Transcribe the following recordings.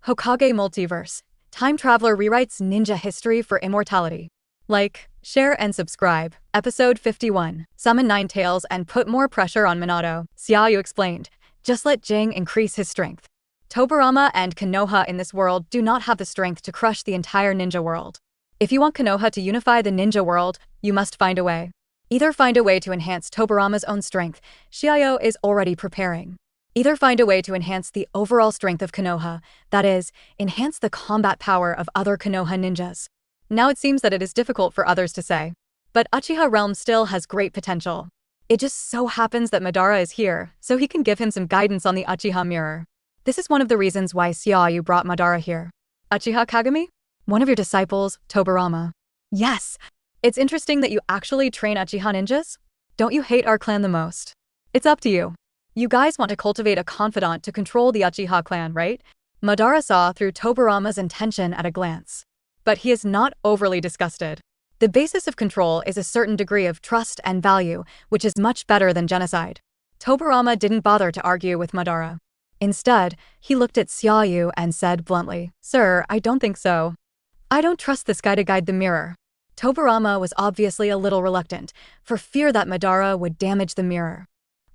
Hokage Multiverse. Time traveler rewrites ninja history for immortality. Like, share and subscribe. Episode 51. Summon 9 tails and put more pressure on Minato. Xia You explained. Just let Jing increase his strength. Tobirama and Konoha in this world do not have the strength to crush the entire ninja world. If you want Konoha to unify the ninja world, you must find a way. Either find a way to enhance Tobirama's own strength. Xia You is already preparing. Either find a way to enhance the overall strength of Konoha, that is, enhance the combat power of other Konoha ninjas. Now it seems that it is difficult for others to say. But Uchiha realm still has great potential. It just so happens that Madara is here, so he can give him some guidance on the Uchiha mirror. This is one of the reasons why Xia You brought Madara here. Uchiha Kagami? One of your disciples, Tobirama. Yes! It's interesting that you actually train Uchiha ninjas? Don't you hate our clan the most? It's up to you. You guys want to cultivate a confidant to control the Uchiha clan, right? Madara saw through Tobirama's intention at a glance. But he is not overly disgusted. The basis of control is a certain degree of trust and value, which is much better than genocide. Tobirama didn't bother to argue with Madara. Instead, he looked at Xia You and said bluntly, "Sir, I don't think so. I don't trust this guy to guide the mirror." Tobirama was obviously a little reluctant, for fear that Madara would damage the mirror.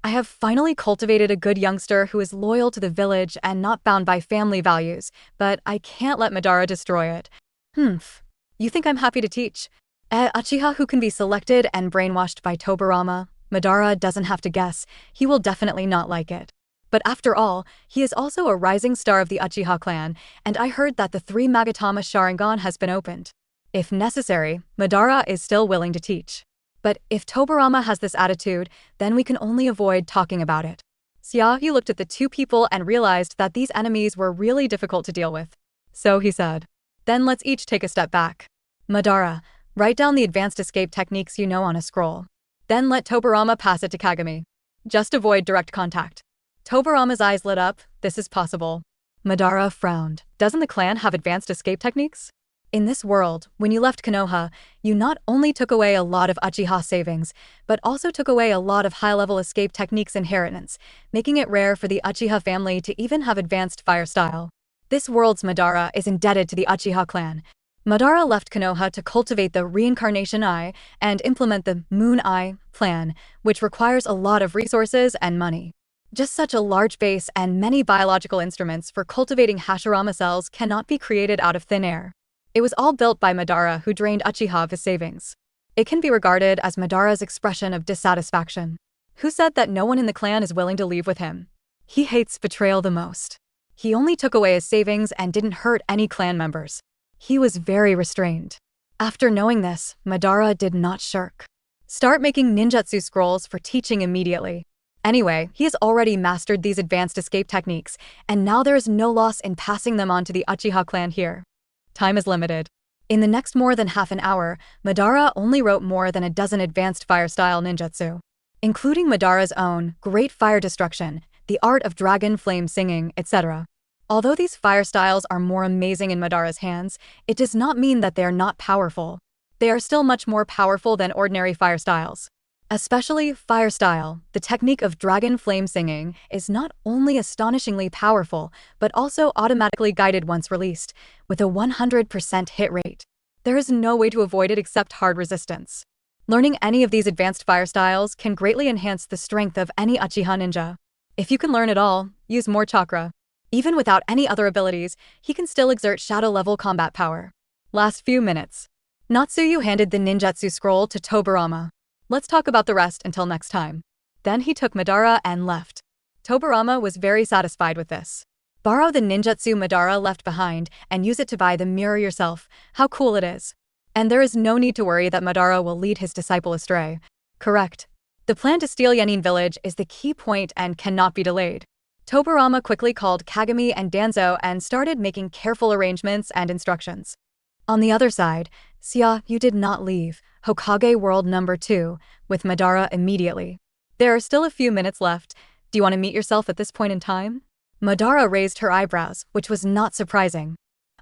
I have finally cultivated a good youngster who is loyal to the village and not bound by family values, but I can't let Madara destroy it. You think I'm happy to teach? Uchiha who can be selected and brainwashed by Tobirama? Madara doesn't have to guess, he will definitely not like it. But after all, he is also a rising star of the Uchiha clan, and I heard that the 3 Magatama Sharingan has been opened. If necessary, Madara is still willing to teach. But if Tobirama has this attitude, then we can only avoid talking about it. Xia You looked at the 2 people and realized that these enemies were really difficult to deal with. So he said, "Then let's each take a step back. Madara, write down the advanced escape techniques you know on a scroll. Then let Tobirama pass it to Kagami. Just avoid direct contact." Tobirama's eyes lit up. This is possible. Madara frowned. Doesn't the clan have advanced escape techniques? In this world, when you left Konoha, you not only took away a lot of Uchiha savings, but also took away a lot of high-level escape techniques inheritance, making it rare for the Uchiha family to even have advanced fire style. This world's Madara is indebted to the Uchiha clan. Madara left Konoha to cultivate the Reincarnation Eye and implement the Moon Eye plan, which requires a lot of resources and money. Just such a large base and many biological instruments for cultivating Hashirama cells cannot be created out of thin air. It was all built by Madara, who drained Uchiha of his savings. It can be regarded as Madara's expression of dissatisfaction. Who said that no one in the clan is willing to leave with him? He hates betrayal the most. He only took away his savings and didn't hurt any clan members. He was very restrained. After knowing this, Madara did not shirk. Start making ninjutsu scrolls for teaching immediately. Anyway, he has already mastered these advanced escape techniques, and now there is no loss in passing them on to the Uchiha clan here. Time is limited. In the next more than half an hour, Madara only wrote more than a dozen advanced fire-style ninjutsu, including Madara's own Great Fire Destruction, the art of dragon flame singing, etc. Although these fire styles are more amazing in Madara's hands, it does not mean that they are not powerful. They are still much more powerful than ordinary fire styles. Especially fire style, the technique of dragon flame singing is not only astonishingly powerful, but also automatically guided once released, with a 100% hit rate. There is no way to avoid it except hard resistance. Learning any of these advanced fire styles can greatly enhance the strength of any Uchiha ninja. If you can learn it all, use more chakra. Even without any other abilities, he can still exert shadow-level combat power. Last few minutes. Natsuyu handed the ninjutsu scroll to Tobirama. Let's talk about the rest until next time. Then he took Madara and left. Tobirama was very satisfied with this. Borrow the ninjutsu Madara left behind and use it to buy the mirror yourself. How cool it is. And there is no need to worry that Madara will lead his disciple astray. Correct. The plan to steal Yanin village is the key point and cannot be delayed. Tobirama quickly called Kagami and Danzo and started making careful arrangements and instructions. On the other side, Xia You did not leave Hokage World number 2 with Madara immediately. There are still a few minutes left. Do you want to meet yourself at this point in time? Madara raised her eyebrows, which was not surprising.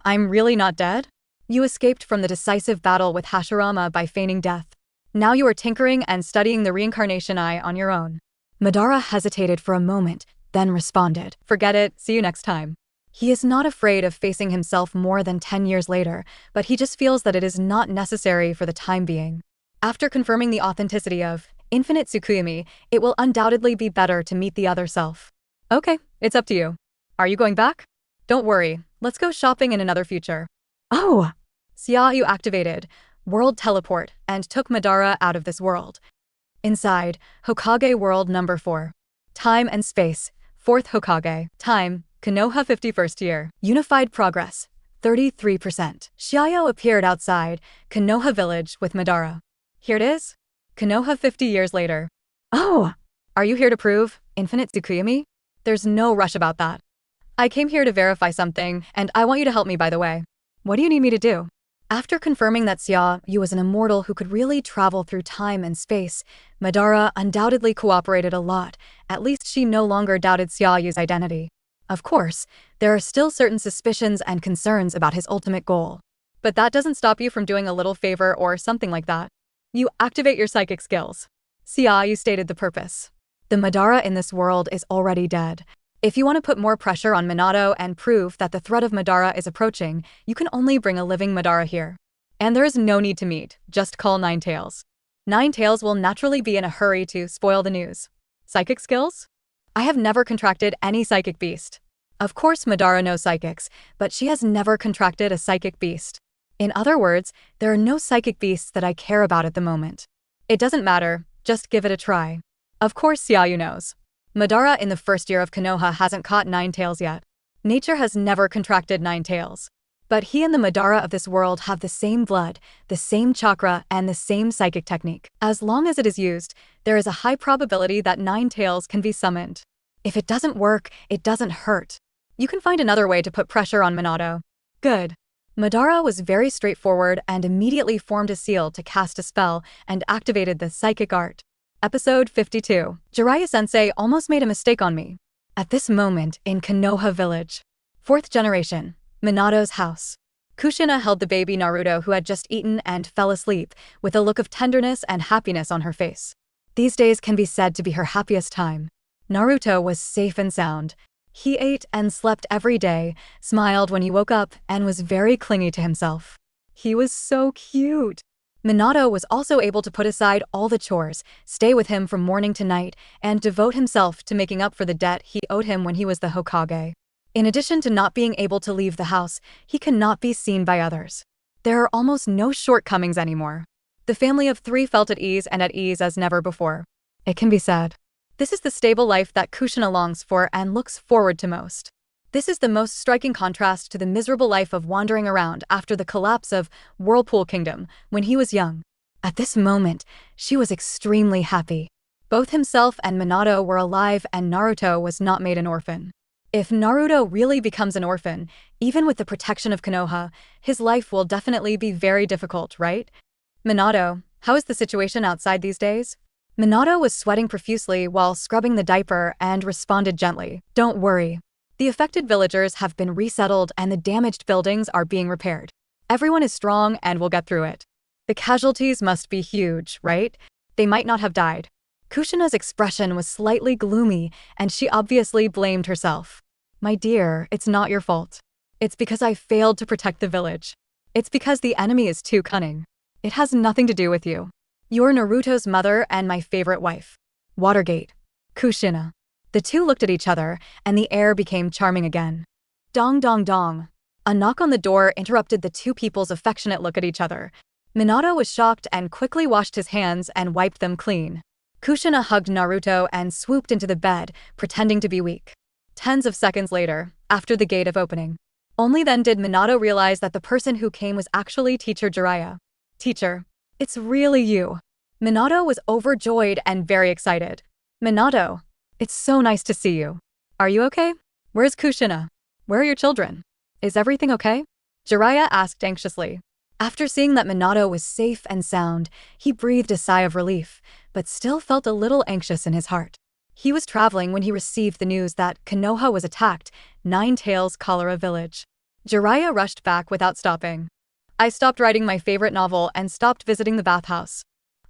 I'm really not dead? You escaped from the decisive battle with Hashirama by feigning death. Now you are tinkering and studying the Reincarnation Eye on your own. Madara hesitated for a moment, then responded, "Forget it, see you next time." He is not afraid of facing himself more than 10 years later, but he just feels that it is not necessary for the time being. After confirming the authenticity of infinite Tsukuyomi, it will undoubtedly be better to meet the other self. Okay, it's up to you. Are you going back? Don't worry, let's go shopping in another future. Oh! Xia You activated World Teleport and took Madara out of this world. Inside, Hokage World number 4. Time and Space, 4th Hokage. Time, Konoha 51st year. Unified Progress, 33%. Xia You appeared outside Konoha Village with Madara. Here it is. Konoha 50 years later. Oh! Are you here to prove infinite Tsukuyomi? There's no rush about that. I came here to verify something, and I want you to help me, by the way. What do you need me to do? After confirming that Xia You was an immortal who could really travel through time and space, Madara undoubtedly cooperated a lot. At least she no longer doubted Xia Yu's identity. Of course, there are still certain suspicions and concerns about his ultimate goal. But that doesn't stop you from doing a little favor or something like that. You activate your psychic skills. Xia You stated the purpose. The Madara in this world is already dead. If you want to put more pressure on Minato and prove that the threat of Madara is approaching, you can only bring a living Madara here. And there is no need to meet, just call Nine Tails. Nine Tails will naturally be in a hurry to spoil the news. Psychic skills? I have never contracted any psychic beast. Of course Madara knows psychics, but she has never contracted a psychic beast. In other words, there are no psychic beasts that I care about at the moment. It doesn't matter, just give it a try. Of course Xia You knows. Madara in the first year of Konoha hasn't caught Nine Tails yet. Nature has never contracted Nine Tails. But he and the Madara of this world have the same blood, the same chakra, and the same psychic technique. As long as it is used, there is a high probability that Nine Tails can be summoned. If it doesn't work, it doesn't hurt. You can find another way to put pressure on Minato. Good. Madara was very straightforward and immediately formed a seal to cast a spell and activated the psychic art. Episode 52. Jiraiya-sensei almost made a mistake on me. At this moment, in Konoha Village. 4th generation. Minato's house. Kushina held the baby Naruto who had just eaten and fell asleep, with a look of tenderness and happiness on her face. These days can be said to be her happiest time. Naruto was safe and sound. He ate and slept every day, smiled when he woke up, and was very clingy to himself. He was so cute. Minato was also able to put aside all the chores, stay with him from morning to night, and devote himself to making up for the debt he owed him when he was the Hokage. In addition to not being able to leave the house, he cannot be seen by others. There are almost no shortcomings anymore. The family of 3 felt at ease as never before. It can be said. This is the stable life that Kushina longs for and looks forward to most. This is the most striking contrast to the miserable life of wandering around after the collapse of Whirlpool Kingdom when he was young. At this moment, she was extremely happy. Both himself and Minato were alive and Naruto was not made an orphan. If Naruto really becomes an orphan, even with the protection of Konoha, his life will definitely be very difficult, right? Minato, how is the situation outside these days? Minato was sweating profusely while scrubbing the diaper and responded gently. Don't worry. The affected villagers have been resettled and the damaged buildings are being repaired. Everyone is strong and will get through it. The casualties must be huge, right? They might not have died. Kushina's expression was slightly gloomy and she obviously blamed herself. My dear, it's not your fault. It's because I failed to protect the village. It's because the enemy is too cunning. It has nothing to do with you. You're Naruto's mother and my favorite wife. Watergate. Kushina. The two looked at each other, and the air became charming again. Dong dong dong. A knock on the door interrupted the two people's affectionate look at each other. Minato was shocked and quickly washed his hands and wiped them clean. Kushina hugged Naruto and swooped into the bed, pretending to be weak. Tens of seconds later, after the gate of opening. Only then did Minato realize that the person who came was actually Teacher Jiraiya. Teacher, it's really you. Minato was overjoyed and very excited. Minato. It's so nice to see you. Are you okay? Where's Kushina? Where are your children? Is everything okay? Jiraiya asked anxiously. After seeing that Minato was safe and sound, he breathed a sigh of relief, but still felt a little anxious in his heart. He was traveling when he received the news that Konoha was attacked, Nine Tails Cholera Village. Jiraiya rushed back without stopping. I stopped writing my favorite novel and stopped visiting the bathhouse.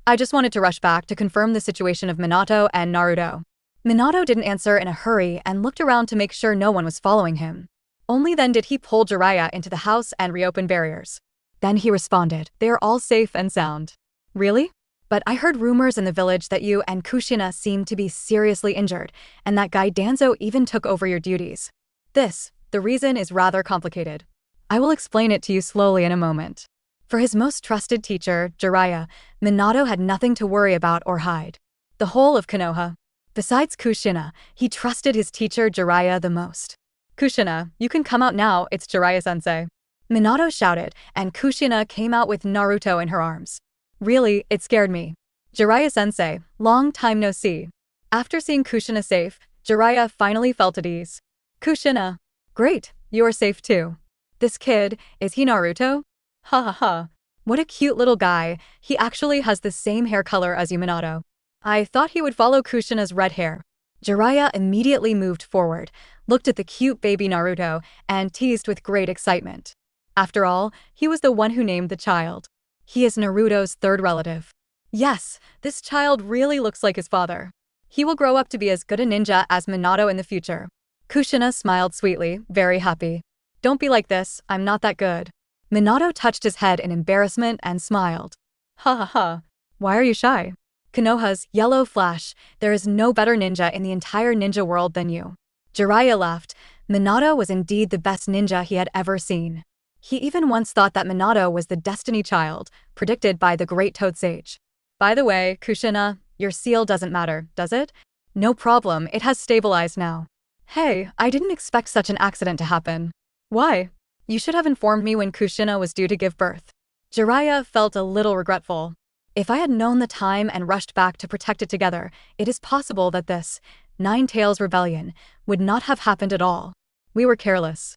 I just wanted to rush back to confirm the situation of Minato and Naruto. Minato didn't answer in a hurry and looked around to make sure no one was following him. Only then did he pull Jiraiya into the house and reopen barriers. Then he responded, "They are all safe and sound." "Really? But I heard rumors in the village that you and Kushina seemed to be seriously injured, and that guy Danzo even took over your duties." The reason is rather complicated. I will explain it to you slowly in a moment. For his most trusted teacher, Jiraiya, Minato had nothing to worry about or hide. The whole of Konoha. Besides Kushina, he trusted his teacher Jiraiya the most. "Kushina, you can come out now, it's Jiraiya-sensei." Minato shouted, and Kushina came out with Naruto in her arms. Really, it scared me. "Jiraiya-sensei, long time no see." After seeing Kushina safe, Jiraiya finally felt at ease. "Kushina. Great, you're safe too. This kid, is he Naruto? Ha ha ha. What a cute little guy, he actually has the same hair color as you, Minato." I thought he would follow Kushina's red hair. Jiraiya immediately moved forward, looked at the cute baby Naruto, and teased with great excitement. After all, he was the one who named the child. He is Naruto's third relative. Yes, this child really looks like his father. He will grow up to be as good a ninja as Minato in the future. Kushina smiled sweetly, very happy. "Don't be like this, I'm not that good." Minato touched his head in embarrassment and smiled. "Ha ha ha. Why are you shy? Konoha's yellow flash, there is no better ninja in the entire ninja world than you." Jiraiya laughed. Minato was indeed the best ninja he had ever seen. He even once thought that Minato was the Destiny Child, predicted by the great Toad Sage. "By the way, Kushina, your seal doesn't matter, does it?" "No problem, it has stabilized now." "Hey, I didn't expect such an accident to happen." "Why? You should have informed me when Kushina was due to give birth." Jiraiya felt a little regretful. If I had known the time and rushed back to protect it together, it is possible that this Nine Tails rebellion would not have happened at all. We were careless.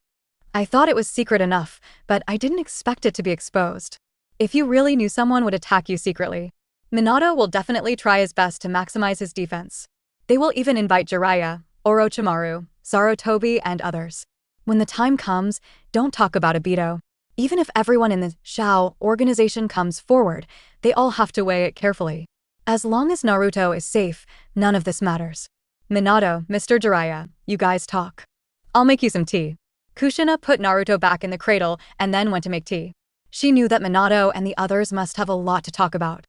I thought it was secret enough, but I didn't expect it to be exposed. If you really knew someone would attack you secretly, Minato will definitely try his best to maximize his defense. They will even invite Jiraiya, Orochimaru, Sarutobi, and others. When the time comes, don't talk about Obito. Even if everyone in the Shao organization comes forward, they all have to weigh it carefully. As long as Naruto is safe, none of this matters. "Minato, Mr. Jiraiya, you guys talk. I'll make you some tea." Kushina put Naruto back in the cradle and then went to make tea. She knew that Minato and the others must have a lot to talk about.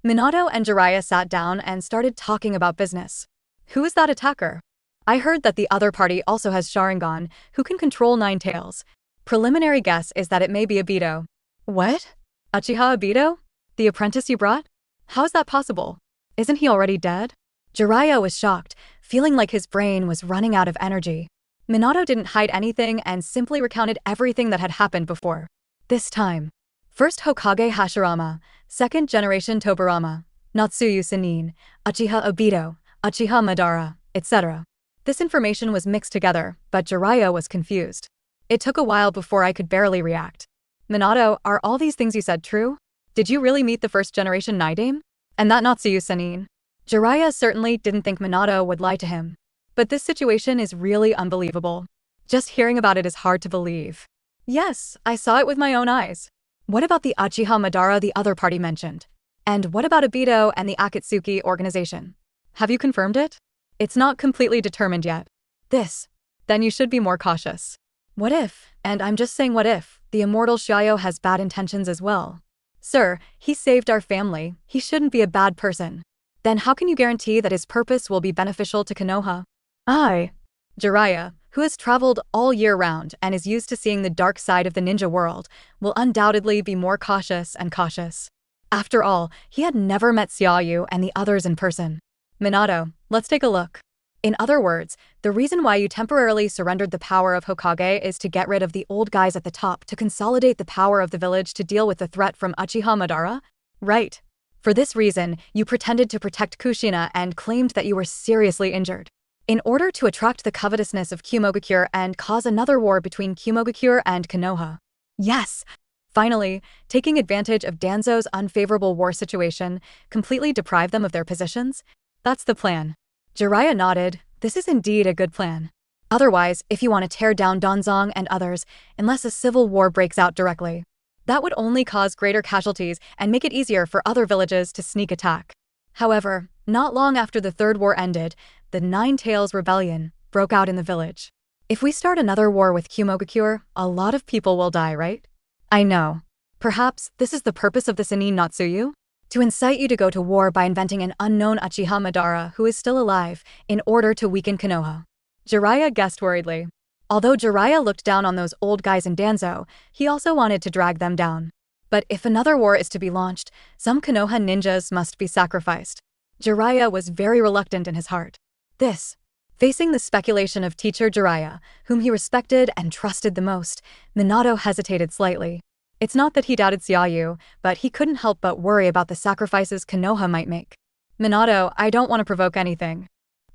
Minato and Jiraiya sat down and started talking about business. "Who is that attacker? I heard that the other party also has Sharingan, who can control Nine Tails. Preliminary guess is that it may be Obito." "What? Uchiha Obito? The apprentice you brought? How is that possible? Isn't he already dead?" Jiraiya was shocked, feeling like his brain was running out of energy. Minato didn't hide anything and simply recounted everything that had happened before. This time. First Hokage Hashirama, second generation Tobirama, Natsuyu Sannin, Uchiha Obito, Uchiha Madara, etc. This information was mixed together, but Jiraiya was confused. It took a while before I could barely react. "Minato, are all these things you said true? Did you really meet the first generation Naidame? And that Natsuyu Sannin?" Jiraiya certainly didn't think Minato would lie to him. But this situation is really unbelievable. Just hearing about it is hard to believe. "Yes, I saw it with my own eyes." "What about the Uchiha Madara the other party mentioned? And what about Obito and the Akatsuki organization? Have you confirmed it?" "It's not completely determined yet." Then you should be more cautious. What if, and I'm just saying what if, the immortal Xia You has bad intentions as well? "Sir, he saved our family, he shouldn't be a bad person." "Then how can you guarantee that his purpose will be beneficial to Konoha?" Jiraiya, who has traveled all year round and is used to seeing the dark side of the ninja world, will undoubtedly be more cautious and cautious. After all, he had never met Xia You and the others in person. "Minato, let's take a look." In other words, the reason why you temporarily surrendered the power of Hokage is to get rid of the old guys at the top to consolidate the power of the village to deal with the threat from Uchiha Madara? Right. For this reason, you pretended to protect Kushina and claimed that you were seriously injured. In order to attract the covetousness of Kumogakure and cause another war between Kumogakure and Konoha. Yes! Finally, taking advantage of Danzo's unfavorable war situation, completely deprive them of their positions? That's the plan. Jiraiya nodded. This is indeed a good plan. Otherwise, if you want to tear down Danzong and others, unless a civil war breaks out directly, that would only cause greater casualties and make it easier for other villages to sneak attack. However, not long after the Third War ended, the Nine Tails Rebellion broke out in the village. If we start another war with Kumogakure, a lot of people will die, right? I know. Perhaps this is the purpose of the Senin Natsuyu? To incite you to go to war by inventing an unknown Uchiha Madara who is still alive, in order to weaken Konoha. Jiraiya guessed worriedly. Although Jiraiya looked down on those old guys in Danzo, he also wanted to drag them down. But if another war is to be launched, some Konoha ninjas must be sacrificed. Jiraiya was very reluctant in his heart. Facing the speculation of teacher Jiraiya, whom he respected and trusted the most, Minato hesitated slightly. It's not that he doubted Xia You, but he couldn't help but worry about the sacrifices Konoha might make. Minato, I don't want to provoke anything.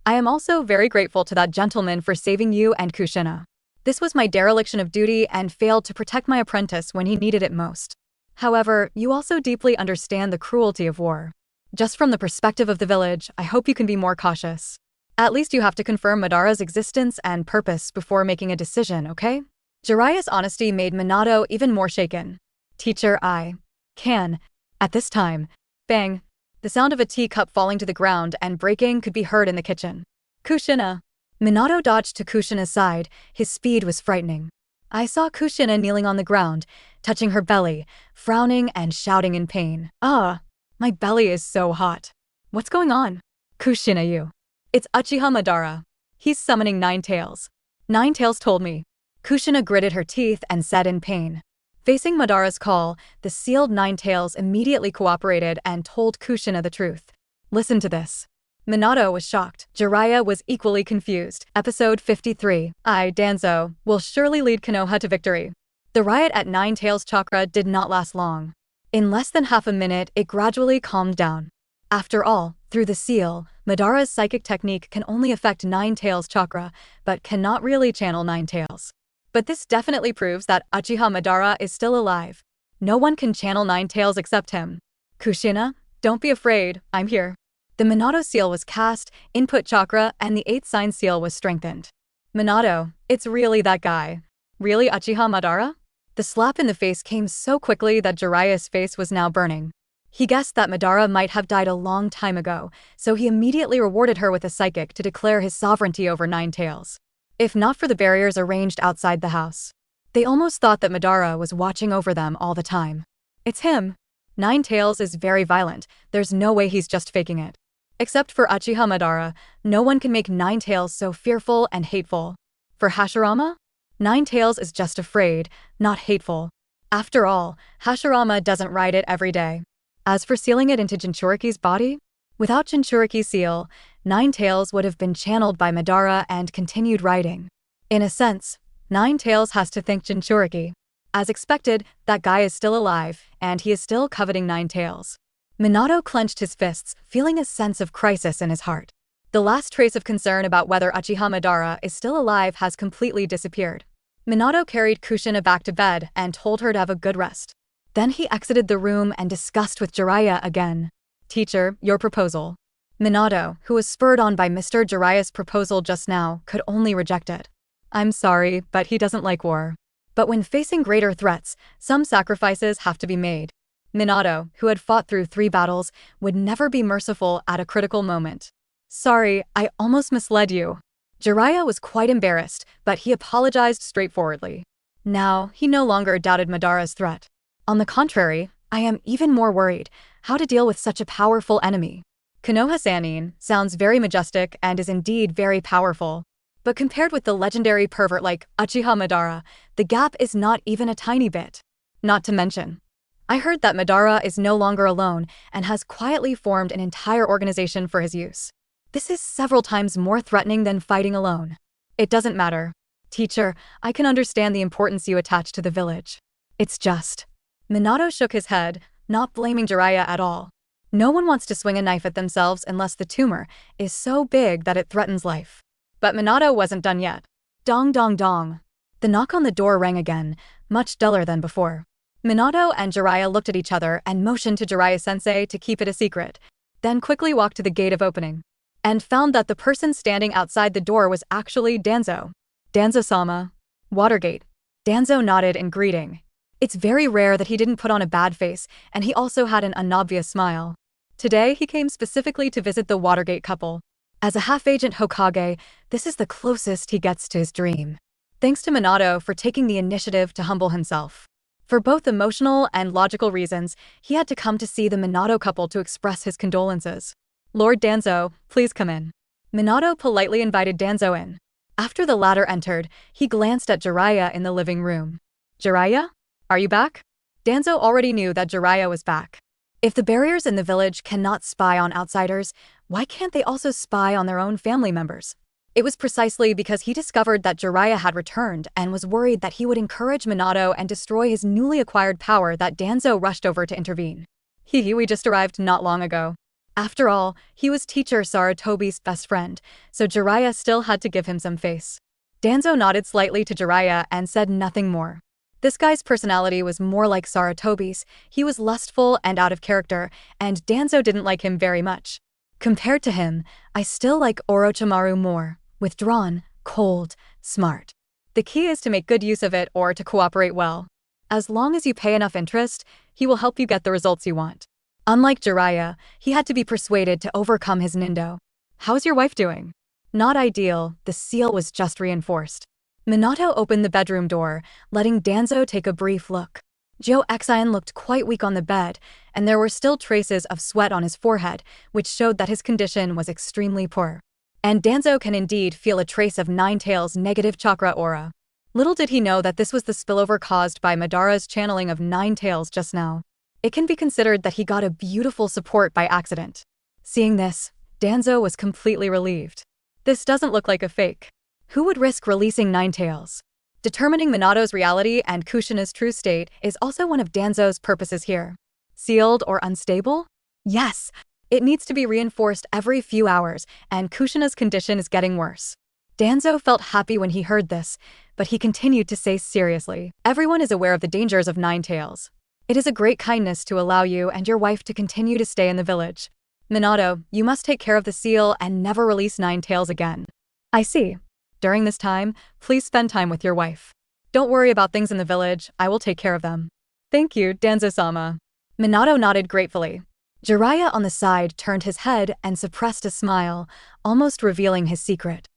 I am also very grateful to that gentleman for saving you and Kushina. This was my dereliction of duty and failed to protect my apprentice when he needed it most. However, you also deeply understand the cruelty of war. Just from the perspective of the village, I hope you can be more cautious. At least you have to confirm Madara's existence and purpose before making a decision, okay? Jiraiya's honesty made Minato even more shaken. Teacher, I can. At this time, bang. The sound of a teacup falling to the ground and breaking could be heard in the kitchen. Kushina. Minato dodged to Kushina's side. His speed was frightening. I saw Kushina kneeling on the ground, touching her belly, frowning and shouting in pain. My belly is so hot. What's going on? Kushina You. It's Uchiha Madara. He's summoning Nine Tails. Nine Tails told me. Kushina gritted her teeth and said in pain. Facing Madara's call, the sealed Nine Tails immediately cooperated and told Kushina the truth. Listen to this. Minato was shocked. Jiraiya was equally confused. Episode 53. Danzo will surely lead Konoha to victory. The riot at Nine Tails Chakra did not last long. In less than half a minute, it gradually calmed down. After all, through the seal, Madara's psychic technique can only affect Nine Tails Chakra, but cannot really channel Nine Tails. But this definitely proves that Uchiha Madara is still alive. No one can channel Nine Tails except him. Kushina, don't be afraid, I'm here. The Minato seal was cast, input chakra, and the 8th sign seal was strengthened. Minato, it's really that guy. Really Uchiha Madara? The slap in the face came so quickly that Jiraiya's face was now burning. He guessed that Madara might have died a long time ago, so he immediately rewarded her with a psychic to declare his sovereignty over Nine Tails. If not for the barriers arranged outside the house, they almost thought that Madara was watching over them all the time. It's him. Nine Tails is very violent, there's no way he's just faking it. Except for Uchiha Madara, no one can make Nine Tails so fearful and hateful. For Hashirama? Nine Tails is just afraid, not hateful. After all, Hashirama doesn't ride it every day. As for sealing it into Jinchuriki's body, without Jinchuriki's seal, Nine Tails would have been channeled by Madara and continued riding. In a sense, Nine Tails has to thank Jinchuriki. As expected, that guy is still alive, and he is still coveting Nine Tails. Minato clenched his fists, feeling a sense of crisis in his heart. The last trace of concern about whether Uchiha Madara is still alive has completely disappeared. Minato carried Kushina back to bed and told her to have a good rest. Then he exited the room and discussed with Jiraiya again. Teacher, your proposal. Minato, who was spurred on by Mr. Jiraiya's proposal just now, could only reject it. I'm sorry, but he doesn't like war. But when facing greater threats, some sacrifices have to be made. Minato, who had fought through 3 battles, would never be merciful at a critical moment. Sorry, I almost misled you. Jiraiya was quite embarrassed, but he apologized straightforwardly. Now, he no longer doubted Madara's threat. On the contrary, I am even more worried how to deal with such a powerful enemy. Konoha Sannin sounds very majestic and is indeed very powerful. But compared with the legendary pervert like Uchiha Madara, the gap is not even a tiny bit. Not to mention, I heard that Madara is no longer alone and has quietly formed an entire organization for his use. This is several times more threatening than fighting alone. It doesn't matter. Teacher, I can understand the importance you attach to the village. It's just. Minato shook his head, not blaming Jiraiya at all. No one wants to swing a knife at themselves unless the tumor is so big that it threatens life. But Minato wasn't done yet. Dong dong dong. The knock on the door rang again, much duller than before. Minato and Jiraiya looked at each other and motioned to Jiraiya-sensei to keep it a secret, then quickly walked to the gate of opening, and found that the person standing outside the door was actually Danzo. Danzo-sama. Watergate. Danzo nodded in greeting. It's very rare that he didn't put on a bad face, and he also had an unobvious smile. Today, he came specifically to visit the Watergate couple. As a half-agent Hokage, this is the closest he gets to his dream. Thanks to Minato for taking the initiative to humble himself. For both emotional and logical reasons, he had to come to see the Minato couple to express his condolences. Lord Danzo, please come in. Minato politely invited Danzo in. After the latter entered, he glanced at Jiraiya in the living room. Jiraiya? Are you back? Danzo already knew that Jiraiya was back. If the barriers in the village cannot spy on outsiders, why can't they also spy on their own family members? It was precisely because he discovered that Jiraiya had returned and was worried that he would encourage Minato and destroy his newly acquired power that Danzo rushed over to intervene. We just arrived not long ago. After all, he was teacher Sarutobi's best friend, so Jiraiya still had to give him some face. Danzo nodded slightly to Jiraiya and said nothing more. This guy's personality was more like Sarutobi's. He was lustful and out of character, and Danzo didn't like him very much. Compared to him, I still like Orochimaru more. Withdrawn, cold, smart. The key is to make good use of it or to cooperate well. As long as you pay enough interest, he will help you get the results you want. Unlike Jiraiya, he had to be persuaded to overcome his nindo. How's your wife doing? Not ideal, the seal was just reinforced. Minato opened the bedroom door, letting Danzo take a brief look. Joe Xian looked quite weak on the bed, and there were still traces of sweat on his forehead, which showed that his condition was extremely poor. And Danzo can indeed feel a trace of Nine-Tails' negative chakra aura. Little did he know that this was the spillover caused by Madara's channeling of Nine-Tails just now. It can be considered that he got a beautiful support by accident. Seeing this, Danzo was completely relieved. This doesn't look like a fake. Who would risk releasing Nine-Tails? Determining Minato's reality and Kushina's true state is also one of Danzo's purposes here. Sealed or unstable? Yes! It needs to be reinforced every few hours, and Kushina's condition is getting worse. Danzo felt happy when he heard this, but he continued to say seriously, everyone is aware of the dangers of Nine-Tails. It is a great kindness to allow you and your wife to continue to stay in the village. Minato, you must take care of the seal and never release Nine-Tails again. I see. During this time, please spend time with your wife. Don't worry about things in the village, I will take care of them. Thank you, Danzo-sama. Minato nodded gratefully. Jiraiya on the side turned his head and suppressed a smile, almost revealing his secret.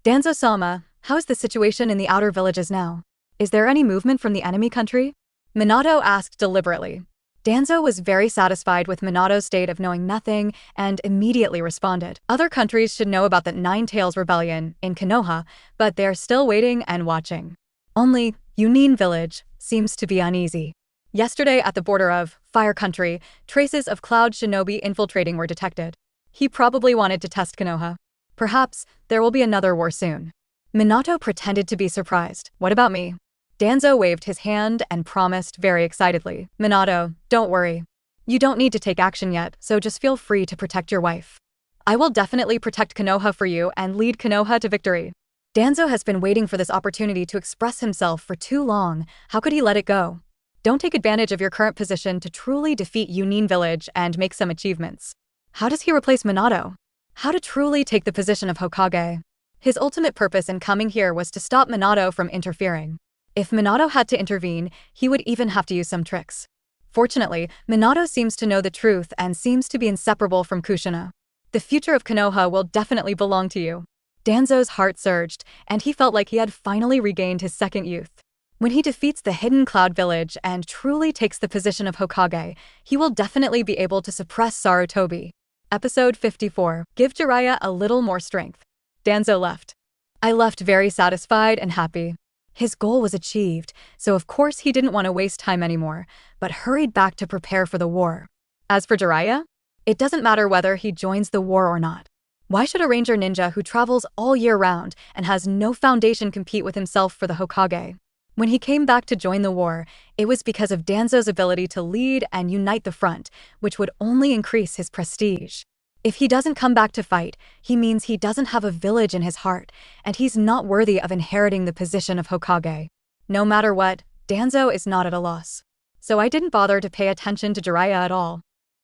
Danzo-sama, how is the situation in the outer villages now? Is there any movement from the enemy country? Minato asked deliberately. Danzo was very satisfied with Minato's state of knowing nothing and immediately responded. Other countries should know about the Nine-Tails rebellion in Konoha, but they're still waiting and watching. Only Yunin village seems to be uneasy. Yesterday at the border of Fire Country, traces of Cloud Shinobi infiltrating were detected. He probably wanted to test Konoha. Perhaps there will be another war soon. Minato pretended to be surprised. What about me? Danzo waved his hand and promised very excitedly. Minato, don't worry. You don't need to take action yet, so just feel free to protect your wife. I will definitely protect Konoha for you and lead Konoha to victory. Danzo has been waiting for this opportunity to express himself for too long. How could he let it go? Don't take advantage of your current position to truly defeat Yunin village and make some achievements. How does he replace Minato? How to truly take the position of Hokage? His ultimate purpose in coming here was to stop Minato from interfering. If Minato had to intervene, he would even have to use some tricks. Fortunately, Minato seems to know the truth and seems to be inseparable from Kushina. The future of Konoha will definitely belong to you. Danzo's heart surged, and he felt like he had finally regained his second youth. When he defeats the hidden Cloud Village and truly takes the position of Hokage, he will definitely be able to suppress Sarutobi. Episode 54. Give Jiraiya a little more strength. Danzo left. I left very satisfied and happy. His goal was achieved, so of course he didn't want to waste time anymore, but hurried back to prepare for the war. As for Jiraiya, it doesn't matter whether he joins the war or not. Why should a ranger ninja who travels all year round and has no foundation compete with himself for the Hokage? When he came back to join the war, it was because of Danzo's ability to lead and unite the front, which would only increase his prestige. If he doesn't come back to fight, he means he doesn't have a village in his heart, and he's not worthy of inheriting the position of Hokage. No matter what, Danzo is not at a loss. So I didn't bother to pay attention to Jiraiya at all.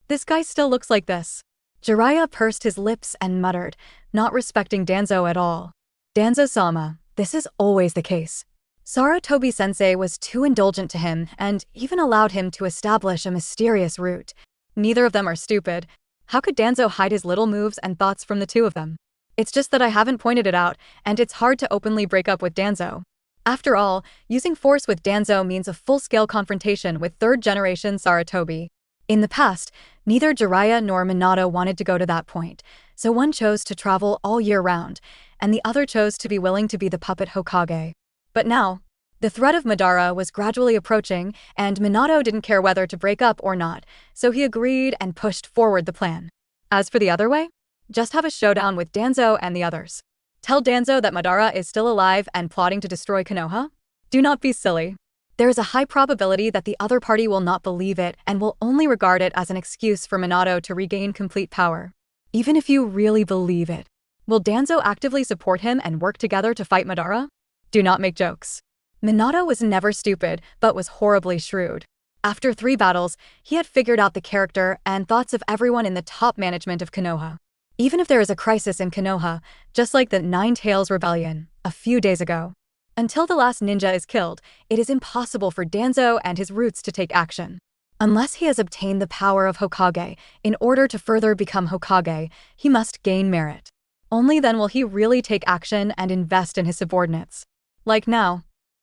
This guy still looks like this. Jiraiya pursed his lips and muttered, not respecting Danzo at all. Danzo-sama, this is always the case. Sarutobi-sensei was too indulgent to him and even allowed him to establish a mysterious route. Neither of them are stupid. How could Danzo hide his little moves and thoughts from the two of them? It's just that I haven't pointed it out, and it's hard to openly break up with Danzo. After all, using force with Danzo means a full-scale confrontation with third-generation Saratobi. In the past, neither Jiraiya nor Minato wanted to go to that point, so one chose to travel all year round, and the other chose to be willing to be the puppet Hokage. But now, the threat of Madara was gradually approaching, and Minato didn't care whether to break up or not, so he agreed and pushed forward the plan. As for the other way, just have a showdown with Danzo and the others. Tell Danzo that Madara is still alive and plotting to destroy Konoha? Do not be silly. There is a high probability that the other party will not believe it and will only regard it as an excuse for Minato to regain complete power. Even if you really believe it, will Danzo actively support him and work together to fight Madara? Do not make jokes. Minato was never stupid, but was horribly shrewd. After 3 battles, he had figured out the character and thoughts of everyone in the top management of Konoha. Even if there is a crisis in Konoha, just like the Nine Tails Rebellion a few days ago, until the last ninja is killed, it is impossible for Danzo and his roots to take action. Unless he has obtained the power of Hokage, in order to further become Hokage, he must gain merit. Only then will he really take action and invest in his subordinates. Like now.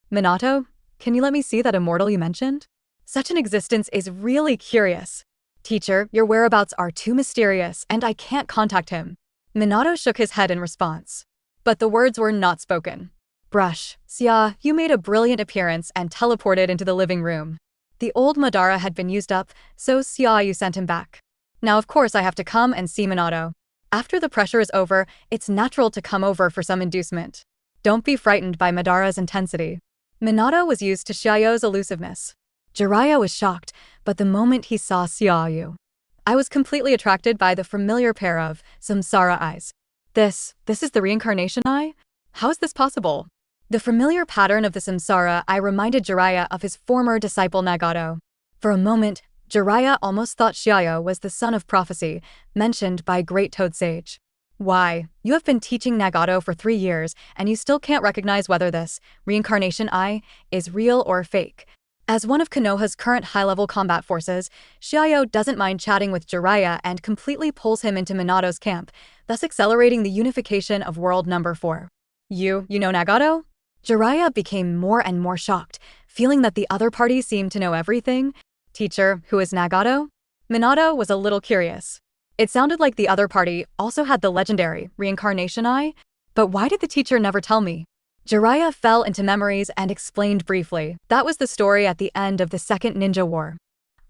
Minato, can you let me see that immortal you mentioned? Such an existence is really curious. Teacher, your whereabouts are too mysterious and I can't contact him. Minato shook his head in response. But the words were not spoken. Brush, Xia, you made a brilliant appearance and teleported into the living room. The old Madara had been used up, so Xia You sent him back. Now of course I have to come and see Minato. After the pressure is over, it's natural to come over for some inducement. Don't be frightened by Madara's intensity. Minato was used to Xia You's elusiveness. Jiraiya was shocked, but the moment he saw Xia You, I was completely attracted by the familiar pair of samsara eyes. This is the reincarnation eye? How is this possible? The familiar pattern of the samsara eye reminded Jiraiya of his former disciple Nagato. For a moment, Jiraiya almost thought Xia You was the son of prophecy, mentioned by Great Toad Sage. Why, you have been teaching Nagato for 3 years, and you still can't recognize whether this reincarnation eye is real or fake. As one of Konoha's current high-level combat forces, Xia You doesn't mind chatting with Jiraiya and completely pulls him into Minato's camp, thus accelerating the unification of world number 4. You know Nagato? Jiraiya became more and more shocked, feeling that the other party seemed to know everything. Teacher, who is Nagato? Minato was a little curious. It sounded like the other party also had the legendary reincarnation eye, but why did the teacher never tell me? Jiraiya fell into memories and explained briefly. That was the story at the end of the Second Ninja War.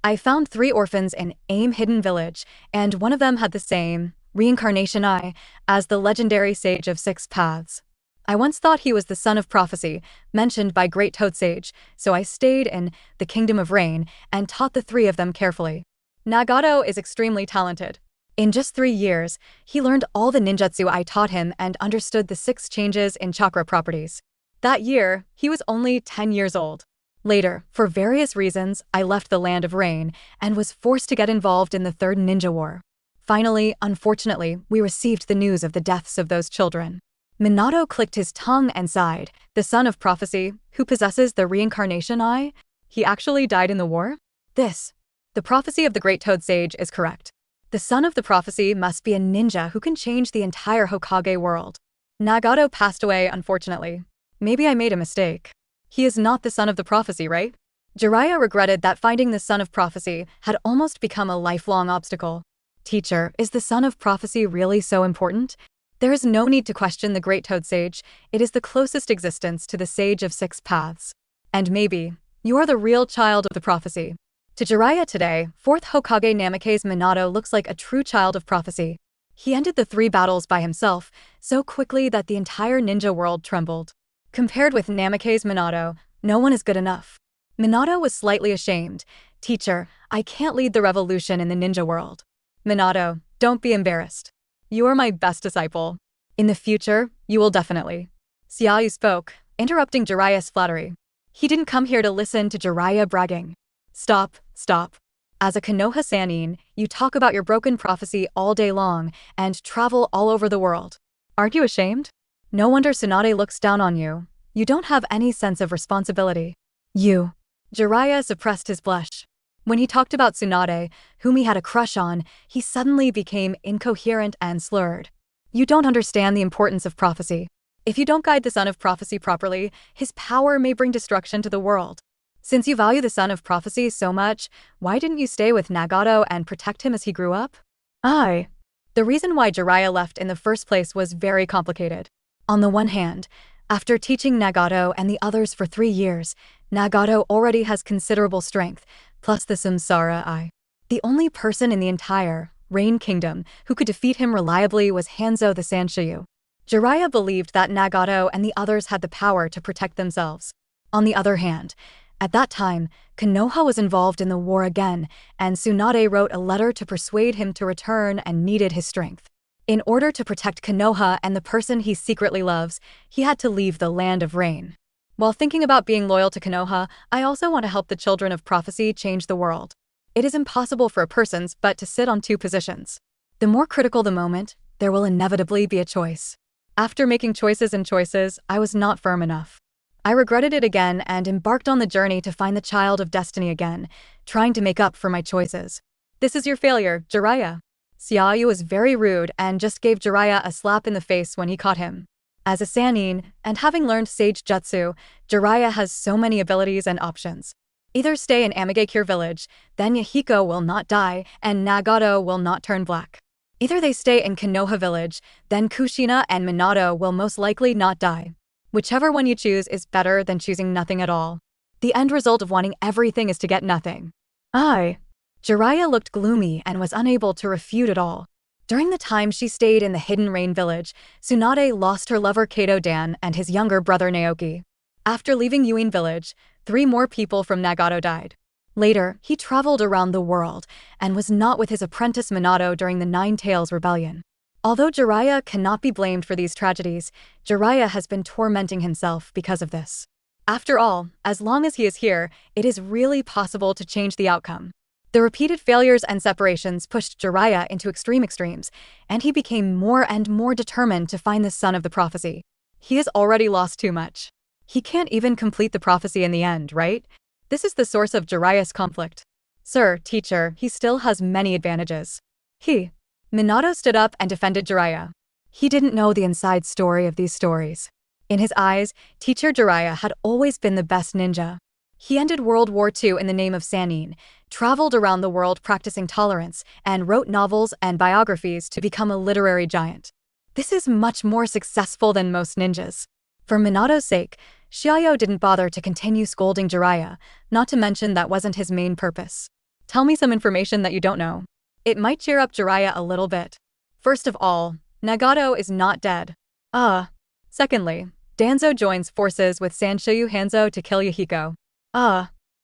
I found 3 orphans in Aim Hidden Village, and one of them had the same reincarnation eye as the legendary Sage of 6 Paths. I once thought he was the son of prophecy, mentioned by Great Toad Sage, so I stayed in the Kingdom of Rain and taught the 3 of them carefully. Nagato is extremely talented. In just 3 years, he learned all the ninjutsu I taught him and understood the 6 changes in chakra properties. That year, he was only 10 years old. Later, for various reasons, I left the Land of Rain and was forced to get involved in the Third Ninja War. Finally, unfortunately, we received the news of the deaths of those children. Minato clicked his tongue and sighed. The son of prophecy, who possesses the reincarnation eye? He actually died in the war? The prophecy of the Great Toad Sage is correct. The son of the prophecy must be a ninja who can change the entire Hokage world. Nagato passed away, unfortunately. Maybe I made a mistake. He is not the son of the prophecy, right? Jiraiya regretted that finding the son of prophecy had almost become a lifelong obstacle. Teacher, is the son of prophecy really so important? There is no need to question the Great Toad Sage. It is the closest existence to the Sage of 6 Paths. And maybe, you are the real child of the prophecy. To Jiraiya today, 4th Hokage Namake's Minato looks like a true child of prophecy. He ended the 3 battles by himself, so quickly that the entire ninja world trembled. Compared with Namake's Minato, no one is good enough. Minato was slightly ashamed. Teacher, I can't lead the revolution in the ninja world. Minato, don't be embarrassed. You are my best disciple. In the future, you will definitely. Xia You spoke, interrupting Jiraiya's flattery. He didn't come here to listen to Jiraiya bragging. Stop. As a Konoha Sannin, you talk about your broken prophecy all day long and travel all over the world. Aren't you ashamed? No wonder Tsunade looks down on you. You don't have any sense of responsibility. Jiraiya suppressed his blush. When he talked about Tsunade, whom he had a crush on, he suddenly became incoherent and slurred. You don't understand the importance of prophecy. If you don't guide the Son of Prophecy properly, his power may bring destruction to the world. Since you value the Son of Prophecy so much, why didn't you stay with Nagato and protect him as he grew up? The reason why Jiraiya left in the first place was very complicated. On the one hand, after teaching Nagato and the others for 3 years, Nagato already has considerable strength, plus the Samsara Eye. The only person in the entire Rain Kingdom who could defeat him reliably was Hanzo the Sanshiyu. Jiraiya believed that Nagato and the others had the power to protect themselves. On the other hand, at that time, Konoha was involved in the war again, and Tsunade wrote a letter to persuade him to return and needed his strength. In order to protect Konoha and the person he secretly loves, he had to leave the Land of Rain. While thinking about being loyal to Konoha, I also want to help the children of prophecy change the world. It is impossible for a person's but to sit on 2 positions. The more critical the moment, there will inevitably be a choice. After making choices and choices, I was not firm enough. I regretted it again and embarked on the journey to find the child of destiny again, trying to make up for my choices. This is your failure, Jiraiya. Xia You was very rude and just gave Jiraiya a slap in the face when he caught him. As a Sannin, and having learned Sage Jutsu, Jiraiya has so many abilities and options. Either stay in Amigakure village, then Yahiko will not die and Nagato will not turn black. Either they stay in Konoha village, then Kushina and Minato will most likely not die. Whichever one you choose is better than choosing nothing at all. The end result of wanting everything is to get nothing. Jiraiya looked gloomy and was unable to refute it all. During the time she stayed in the Hidden Rain village, Tsunade lost her lover Kato Dan and his younger brother Naoki. After leaving Yuin village, 3 more people from Nagato died. Later, he traveled around the world and was not with his apprentice Minato during the Nine Tails Rebellion. Although Jiraiya cannot be blamed for these tragedies, Jiraiya has been tormenting himself because of this. After all, as long as he is here, it is really possible to change the outcome. The repeated failures and separations pushed Jiraiya into extremes, and he became more and more determined to find the Son of the Prophecy. He has already lost too much. He can't even complete the prophecy in the end, right? This is the source of Jiraiya's conflict. Sir, teacher, he still has many advantages. Minato stood up and defended Jiraiya. He didn't know the inside story of these stories. In his eyes, teacher Jiraiya had always been the best ninja. He ended World War II in the name of Sannin, traveled around the world practicing tolerance, and wrote novels and biographies to become a literary giant. This is much more successful than most ninjas. For Minato's sake, Xia You didn't bother to continue scolding Jiraiya, not to mention that wasn't his main purpose. Tell me some information that you don't know. It might cheer up Jiraiya a little bit. First of all, Nagato is not dead. Secondly, Danzo joins forces with Sanshiyu Hanzo to kill Yahiko.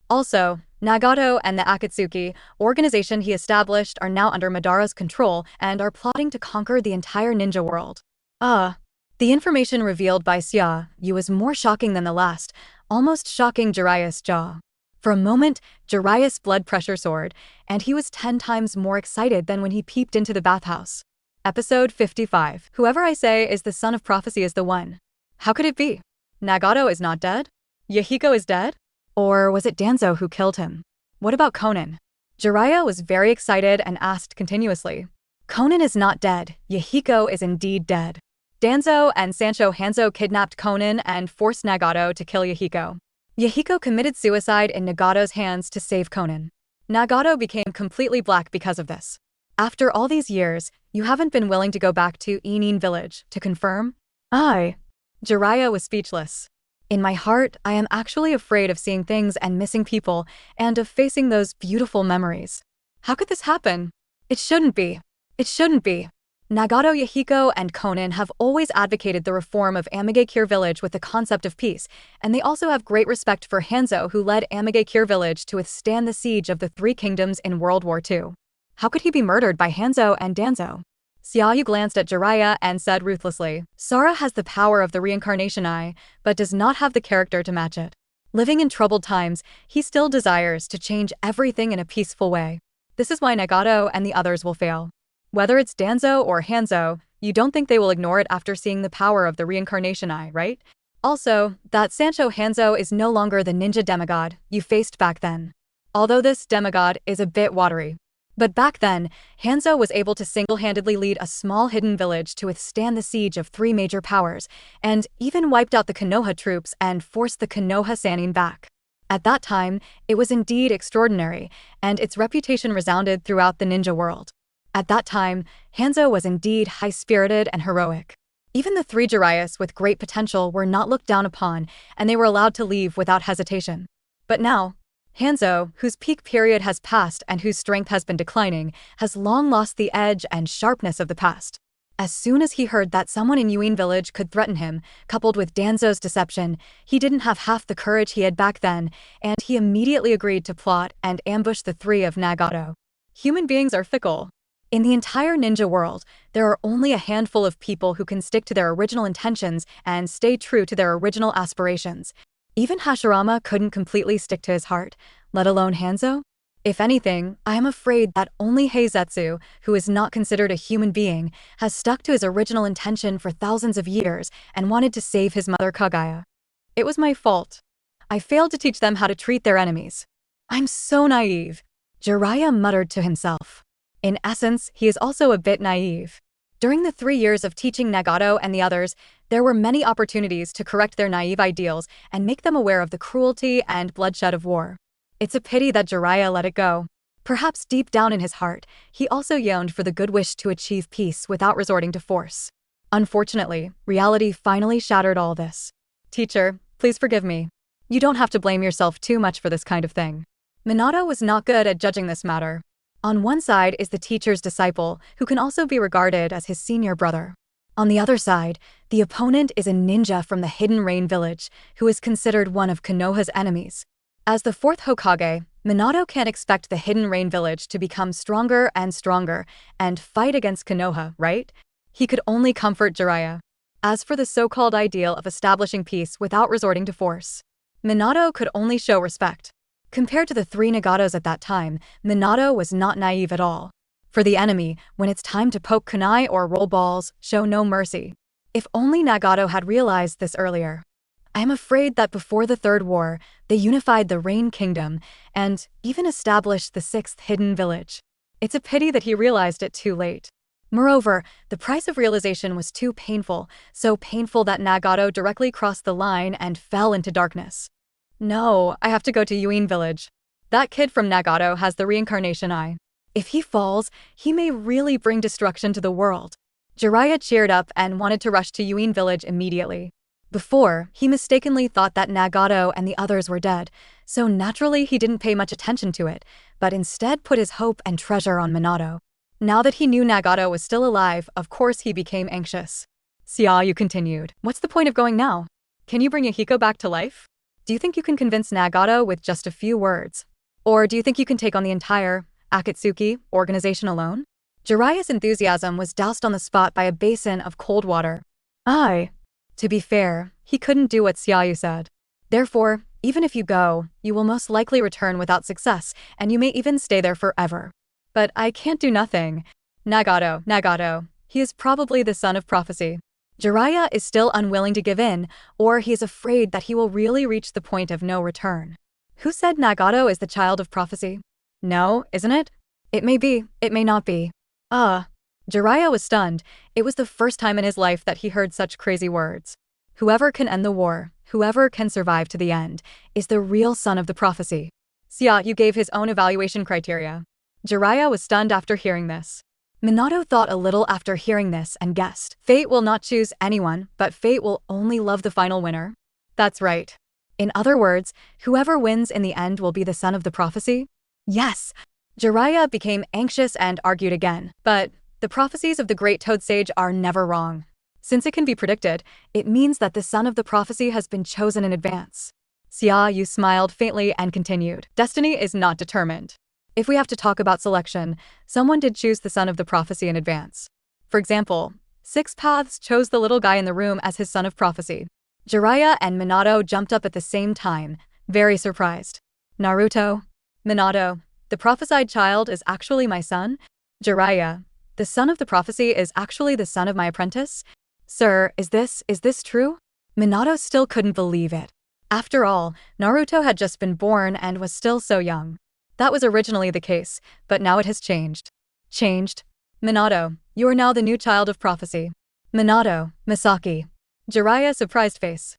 Also, Nagato and the Akatsuki, organization he established, are now under Madara's control and are plotting to conquer the entire ninja world. The information revealed by Xia You was more shocking than the last, almost shocking Jiraiya's jaw. For a moment, Jiraiya's blood pressure soared, and he was 10 times more excited than when he peeped into the bathhouse. Episode 55. Whoever I say is the Son of Prophecy is the one. How could it be? Nagato is not dead? Yahiko is dead? Or was it Danzo who killed him? What about Konan? Jiraiya was very excited and asked continuously. Konan is not dead, Yahiko is indeed dead. Danzo and Sanshiyu Hanzo kidnapped Konan and forced Nagato to kill Yahiko. Yahiko committed suicide in Nagato's hands to save Konan. Nagato became completely black because of this. After all these years, you haven't been willing to go back to Inin village to confirm? Jiraiya was speechless. In my heart, I am actually afraid of seeing things and missing people, and of facing those beautiful memories. How could this happen? It shouldn't be. It shouldn't be. Nagato, Yahiko, and Konan have always advocated the reform of Amigakure village with the concept of peace, and they also have great respect for Hanzo, who led Amigakure village to withstand the siege of the 3 kingdoms in World War II. How could he be murdered by Hanzo and Danzo? Xia You glanced at Jiraiya and said ruthlessly, Sara has the power of the reincarnation eye, but does not have the character to match it. Living in troubled times, he still desires to change everything in a peaceful way. This is why Nagato and the others will fail. Whether it's Danzo or Hanzo, you don't think they will ignore it after seeing the power of the reincarnation eye, right? Also, that Sanshiyu Hanzo is no longer the ninja demigod you faced back then. Although this demigod is a bit watery. But back then, Hanzo was able to single-handedly lead a small hidden village to withstand the siege of three major powers, and even wiped out the Konoha troops and forced the Konoha Sannin back. At that time, it was indeed extraordinary, and its reputation resounded throughout the ninja world. At that time, Hanzo was indeed high-spirited and heroic. Even the three Jiraiya's with great potential were not looked down upon, and they were allowed to leave without hesitation. But now, Hanzo, whose peak period has passed and whose strength has been declining, has long lost the edge and sharpness of the past. As soon as he heard that someone in Yuin village could threaten him, coupled with Danzo's deception, he didn't have half the courage he had back then, and he immediately agreed to plot and ambush the three of Nagato. Human beings are fickle. In the entire ninja world, there are only a handful of people who can stick to their original intentions and stay true to their original aspirations. Even Hashirama couldn't completely stick to his heart, let alone Hanzo. If anything, I am afraid that only Heizetsu, who is not considered a human being, has stuck to his original intention for thousands of years and wanted to save his mother Kaguya. It was my fault. I failed to teach them how to treat their enemies. I'm so naive, Jiraiya muttered to himself. In essence, he is also a bit naive. During the 3 years of teaching Nagato and the others, there were many opportunities to correct their naive ideals and make them aware of the cruelty and bloodshed of war. It's a pity that Jiraiya let it go. Perhaps deep down in his heart, he also yearned for the good wish to achieve peace without resorting to force. Unfortunately, reality finally shattered all this. Teacher, please forgive me. You don't have to blame yourself too much for this kind of thing. Minato was not good at judging this matter. On one side is the teacher's disciple, who can also be regarded as his senior brother. On the other side, the opponent is a ninja from the Hidden Rain village, who is considered one of Konoha's enemies. As the fourth Hokage, Minato can't expect the Hidden Rain village to become stronger and fight against Konoha, right? He could only comfort Jiraiya. As for the so-called ideal of establishing peace without resorting to force, Minato could only show respect. Compared to the three Nagatos at that time, Minato was not naive at all. For the enemy, when it's time to poke kunai or roll balls, show no mercy. If only Nagato had realized this earlier. I am afraid that before the Third War, they unified the Rain Kingdom and even established the sixth hidden village. It's a pity that he realized it too late. Moreover, the price of realization was too painful, so painful that Nagato directly crossed the line and fell into darkness. No, I have to go to Yuin village. That kid from Nagato has the reincarnation eye. If he falls, he may really bring destruction to the world. Jiraiya cheered up and wanted to rush to Yuin village immediately. Before, he mistakenly thought that Nagato and the others were dead, so naturally he didn't pay much attention to it, but instead put his hope and treasure on Minato. Now that he knew Nagato was still alive, of course he became anxious. Xia You continued. What's the point of going now? Can you bring Yahiko back to life? Do you think you can convince Nagato with just a few words? Or do you think you can take on the entire Akatsuki organization alone? Jiraiya's enthusiasm was doused on the spot by a basin of cold water. To be fair, he couldn't do what Xia You said. Therefore, even if you go, you will most likely return without success, and you may even stay there forever. But I can't do nothing. Nagato, he is probably the son of prophecy. Jiraiya is still unwilling to give in, or he is afraid that he will really reach the point of no return. Who said Nagato is the child of prophecy? No, isn't it? It may be, it may not be. Jiraiya was stunned. It was the first time in his life that he heard such crazy words. Whoever can end the war, whoever can survive to the end, is the real son of the prophecy. Xia You gave his own evaluation criteria. Jiraiya was stunned after hearing this. Minato thought a little after hearing this and guessed. Fate will not choose anyone, but fate will only love the final winner. That's right. In other words, whoever wins in the end will be the son of the prophecy? Yes. Jiraiya became anxious and argued again, but the prophecies of the great Toad Sage are never wrong. Since it can be predicted, it means that the son of the prophecy has been chosen in advance. Xia You smiled faintly and continued. Destiny is not determined. If we have to talk about selection, someone did choose the son of the prophecy in advance. For example, Six Paths chose the little guy in the room as his son of prophecy. Jiraiya and Minato jumped up at the same time, very surprised. Minato, the prophesied child is actually my son? Jiraiya, the son of the prophecy is actually the son of my apprentice? Sir, is this true? Minato still couldn't believe it. After all, Naruto had just been born and was still so young. That was originally the case, but now it has changed. Changed? Minato, you are now the new child of prophecy. Minato, Misaki. Jiraiya surprised face.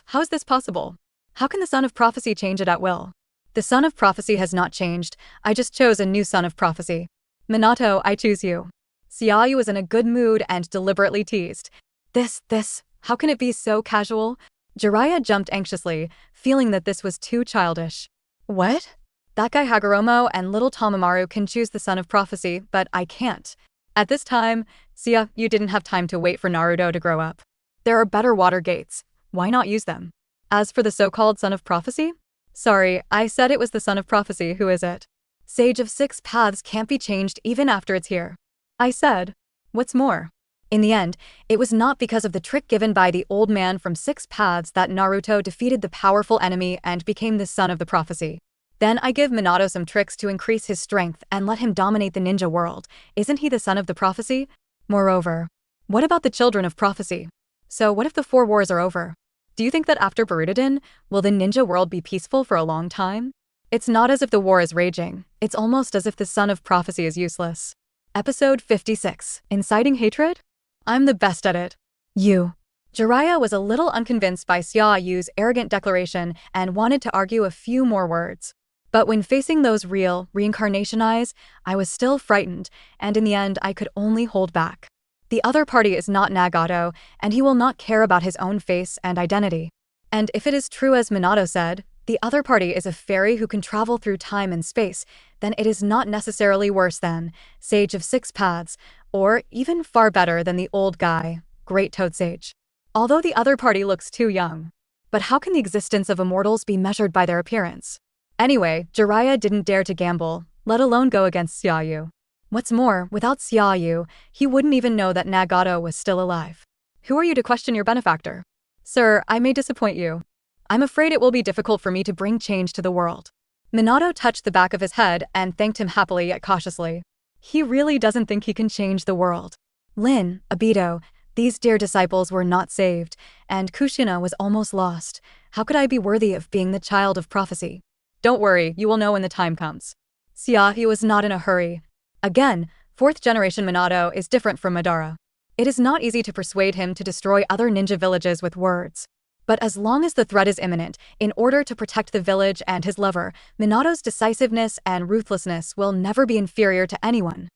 How is this possible? How can the son of prophecy change it at will? The son of prophecy has not changed, I just chose a new son of prophecy. Minato, I choose you. Xia You was in a good mood and deliberately teased. How can it be so casual? Jiraiya jumped anxiously, feeling that this was too childish. What? That guy Hagoromo and little Tamamaru can choose the son of prophecy, but I can't. At this time, Xia, you didn't have time to wait for Naruto to grow up. There are better water gates. Why not use them? As for the so-called son of prophecy? Sorry, I said it was the son of prophecy, who is it? Sage of Six Paths can't be changed even after it's here. I said. What's more? In the end, it was not because of the trick given by the old man from Six Paths that Naruto defeated the powerful enemy and became the son of the prophecy. Then I give Minato some tricks to increase his strength and let him dominate the ninja world. Isn't he the son of the prophecy? Moreover, what about the children of prophecy? So what if the 4 wars are over? Do you think that after Barutadin, will the ninja world be peaceful for a long time? It's not as if the war is raging, it's almost as if the son of prophecy is useless. Episode 56, Inciting Hatred? I'm the best at it. You. Jiraiya was a little unconvinced by Xia Yu's arrogant declaration and wanted to argue a few more words. But when facing those real, reincarnation eyes, I was still frightened, and in the end I could only hold back. The other party is not Nagato, and he will not care about his own face and identity. And if it is true as Minato said, the other party is a fairy who can travel through time and space, then it is not necessarily worse than Sage of Six Paths, or even far better than the old guy, Great Toad Sage. Although the other party looks too young. But how can the existence of immortals be measured by their appearance? Anyway, Jiraiya didn't dare to gamble, let alone go against Xia You. What's more, without Xia You, he wouldn't even know that Nagato was still alive. Who are you to question your benefactor? Sir, I may disappoint you. I'm afraid it will be difficult for me to bring change to the world. Minato touched the back of his head and thanked him happily yet cautiously. He really doesn't think he can change the world. Lin, Obito, these dear disciples were not saved, and Kushina was almost lost. How could I be worthy of being the child of prophecy? Don't worry, you will know when the time comes. Xia You was not in a hurry. Again, 4th generation Minato is different from Madara. It is not easy to persuade him to destroy other ninja villages with words. But as long as the threat is imminent, in order to protect the village and his lover, Minato's decisiveness and ruthlessness will never be inferior to anyone.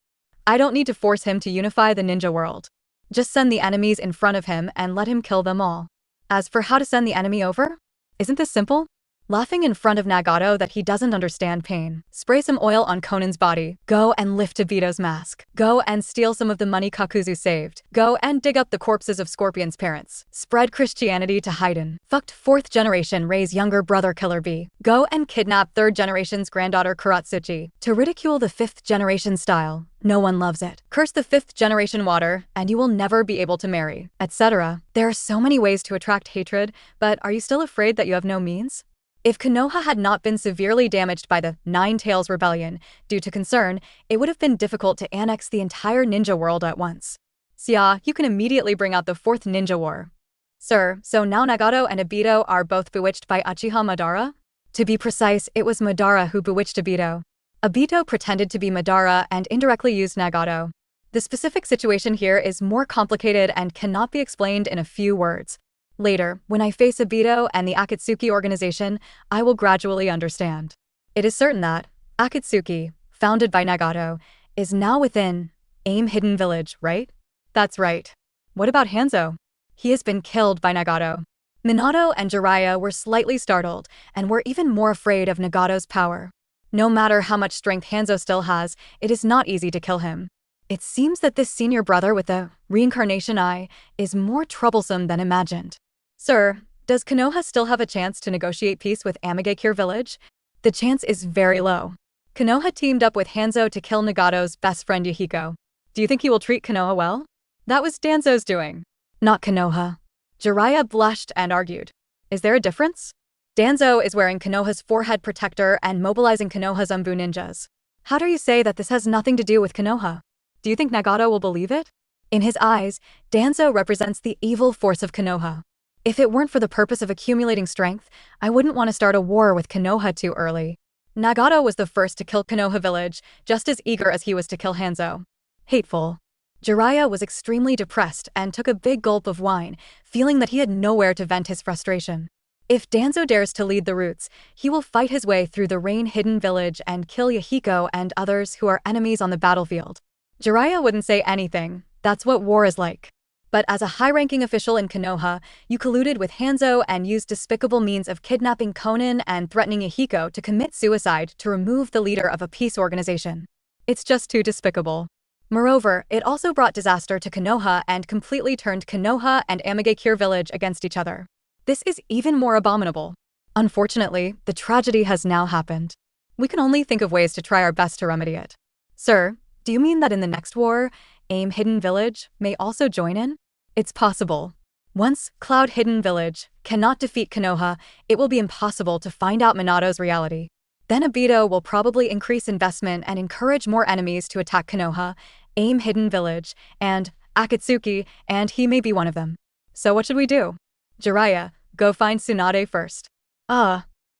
I don't need to force him to unify the ninja world. Just send the enemies in front of him and let him kill them all. As for how to send the enemy over? Isn't this simple? Laughing in front of Nagato that he doesn't understand pain. Spray some oil on Conan's body. Go and lift Obito's mask. Go and steal some of the money Kakuzu saved. Go and dig up the corpses of Scorpion's parents. Spread Christianity to Haiden. Fucked 4th generation Rei's younger brother Killer Bee. Go and kidnap 3rd generation's granddaughter Kuratsuchi. To ridicule the 5th generation style. No one loves it. Curse the 5th generation water, and you will never be able to marry, etc. There are so many ways to attract hatred, but are you still afraid that you have no means? If Konoha had not been severely damaged by the Nine Tails Rebellion, due to concern, it would have been difficult to annex the entire ninja world at once. Xia, you can immediately bring out the 4th ninja war. Sir, so now Nagato and Obito are both bewitched by Uchiha Madara? To be precise, it was Madara who bewitched Obito. Obito pretended to be Madara and indirectly used Nagato. The specific situation here is more complicated and cannot be explained in a few words. Later, when I face Obito and the Akatsuki organization, I will gradually understand. It is certain that Akatsuki, founded by Nagato, is now within AIM Hidden Village, right? That's right. What about Hanzo? He has been killed by Nagato. Minato and Jiraiya were slightly startled and were even more afraid of Nagato's power. No matter how much strength Hanzo still has, it is not easy to kill him. It seems that this senior brother with the reincarnation eye is more troublesome than imagined. Sir, does Konoha still have a chance to negotiate peace with Amigakure village? The chance is very low. Konoha teamed up with Hanzo to kill Nagato's best friend Yahiko. Do you think he will treat Konoha well? That was Danzo's doing. Not Konoha. Jiraiya blushed and argued. Is there a difference? Danzo is wearing Konoha's forehead protector and mobilizing Konoha's Umbu ninjas. How dare you say that this has nothing to do with Konoha? Do you think Nagato will believe it? In his eyes, Danzo represents the evil force of Konoha. If it weren't for the purpose of accumulating strength, I wouldn't want to start a war with Konoha too early. Nagato was the first to kill Konoha village, just as eager as he was to kill Hanzo. Hateful. Jiraiya was extremely depressed and took a big gulp of wine, feeling that he had nowhere to vent his frustration. If Danzo dares to lead the roots, he will fight his way through the rain-hidden village and kill Yahiko and others who are enemies on the battlefield. Jiraiya wouldn't say anything, that's what war is like. But as a high-ranking official in Konoha, you colluded with Hanzo and used despicable means of kidnapping Konan and threatening Yahiko to commit suicide to remove the leader of a peace organization. It's just too despicable. Moreover, it also brought disaster to Konoha and completely turned Konoha and Amigakure village against each other. This is even more abominable. Unfortunately, the tragedy has now happened. We can only think of ways to try our best to remedy it. Sir, do you mean that in the next war, AIM Hidden Village may also join in? It's possible. Once Cloud Hidden Village cannot defeat Konoha, it will be impossible to find out Minato's reality. Then Obito will probably increase investment and encourage more enemies to attack Konoha, AIM Hidden Village, and Akatsuki, and he may be one of them. So what should we do? Jiraiya, go find Tsunade first.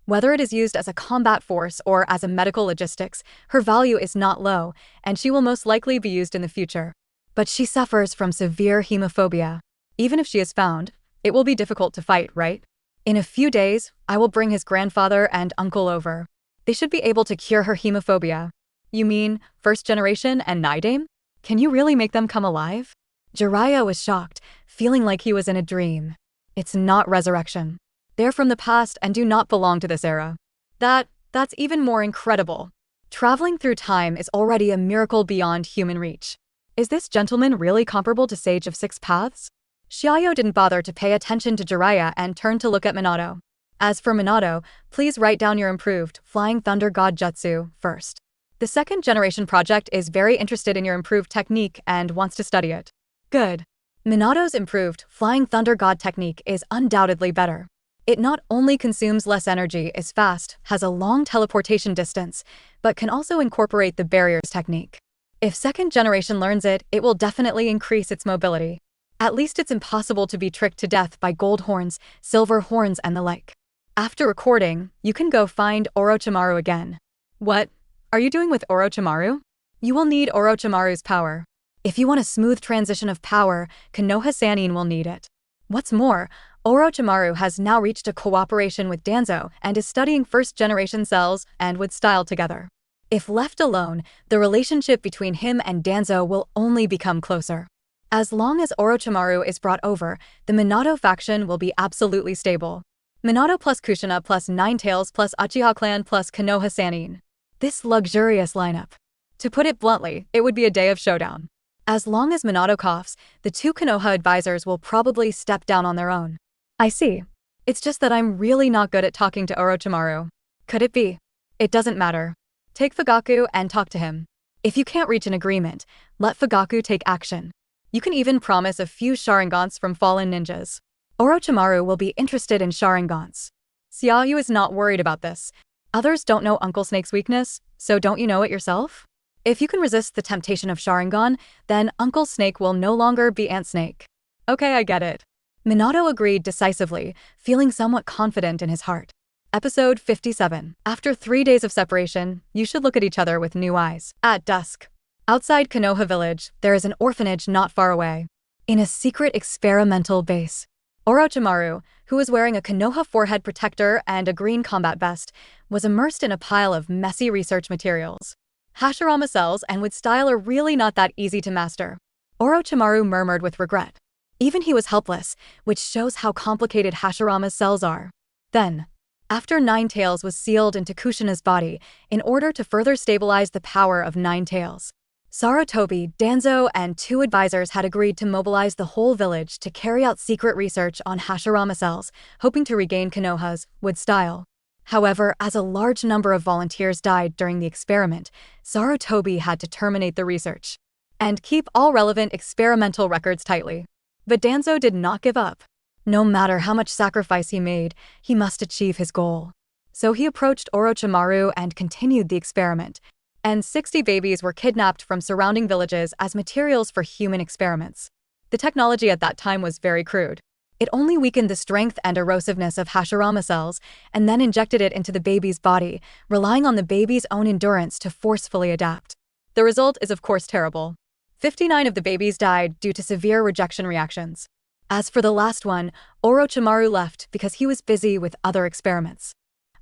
Whether it is used as a combat force or as a medical logistics, her value is not low, and she will most likely be used in the future. But she suffers from severe hemophobia. Even if she is found, it will be difficult to fight, right? In a few days, I will bring his grandfather and uncle over. They should be able to cure her hemophobia. You mean, first generation and Nidame? Can you really make them come alive? Jiraiya was shocked, feeling like he was in a dream. It's not resurrection. They're from the past and do not belong to this era. That's even more incredible. Traveling through time is already a miracle beyond human reach. Is this gentleman really comparable to Sage of Six Paths? Xia You didn't bother to pay attention to Jiraiya and turned to look at Minato. As for Minato, please write down your improved Flying Thunder God Jutsu first. The second generation project is very interested in your improved technique and wants to study it. Good. Minato's improved Flying Thunder God technique is undoubtedly better. It not only consumes less energy, is fast, has a long teleportation distance, but can also incorporate the barriers technique. If second generation learns it, it will definitely increase its mobility. At least it's impossible to be tricked to death by gold horns, silver horns and the like. After recording, you can go find Orochimaru again. What are you doing with Orochimaru? You will need Orochimaru's power. If you want a smooth transition of power, Konoha Sannin will need it. What's more, Orochimaru has now reached a cooperation with Danzo and is studying first-generation cells and wood style together. If left alone, the relationship between him and Danzo will only become closer. As long as Orochimaru is brought over, the Minato faction will be absolutely stable. Minato plus Kushina plus Nine Tails plus Uchiha clan plus Konoha Sannin. This luxurious lineup. To put it bluntly, it would be a day of showdown. As long as Minato coughs, the two Konoha advisors will probably step down on their own. I see. It's just that I'm really not good at talking to Orochimaru. Could it be? It doesn't matter. Take Fugaku and talk to him. If you can't reach an agreement, let Fugaku take action. You can even promise a few Sharingans from fallen ninjas. Orochimaru will be interested in Sharingans. Xia You is not worried about this. Others don't know Uncle Snake's weakness, so don't you know it yourself? If you can resist the temptation of Sharingan, then Uncle Snake will no longer be Aunt Snake. Okay, I get it. Minato agreed decisively, feeling somewhat confident in his heart. Episode 57. After 3 days of separation, you should look at each other with new eyes. At dusk. Outside Konoha village, there is an orphanage not far away. In a secret experimental base. Orochimaru, who was wearing a Konoha forehead protector and a green combat vest, was immersed in a pile of messy research materials. Hashirama cells and wood style are really not that easy to master. Orochimaru murmured with regret. Even he was helpless, which shows how complicated Hashirama's cells are. Then, after Nine Tails was sealed into Kushina's body in order to further stabilize the power of Nine Tails, Sarutobi, Danzo, and 2 advisors had agreed to mobilize the whole village to carry out secret research on Hashirama cells, hoping to regain Konoha's wood style. However, as a large number of volunteers died during the experiment, Sarutobi had to terminate the research and keep all relevant experimental records tightly. But Danzo did not give up. No matter how much sacrifice he made, he must achieve his goal. So he approached Orochimaru and continued the experiment, and 60 babies were kidnapped from surrounding villages as materials for human experiments. The technology at that time was very crude. It only weakened the strength and erosiveness of Hashirama cells and then injected it into the baby's body, relying on the baby's own endurance to forcefully adapt. The result is of course terrible. 59 of the babies died due to severe rejection reactions. As for the last one, Orochimaru left because he was busy with other experiments.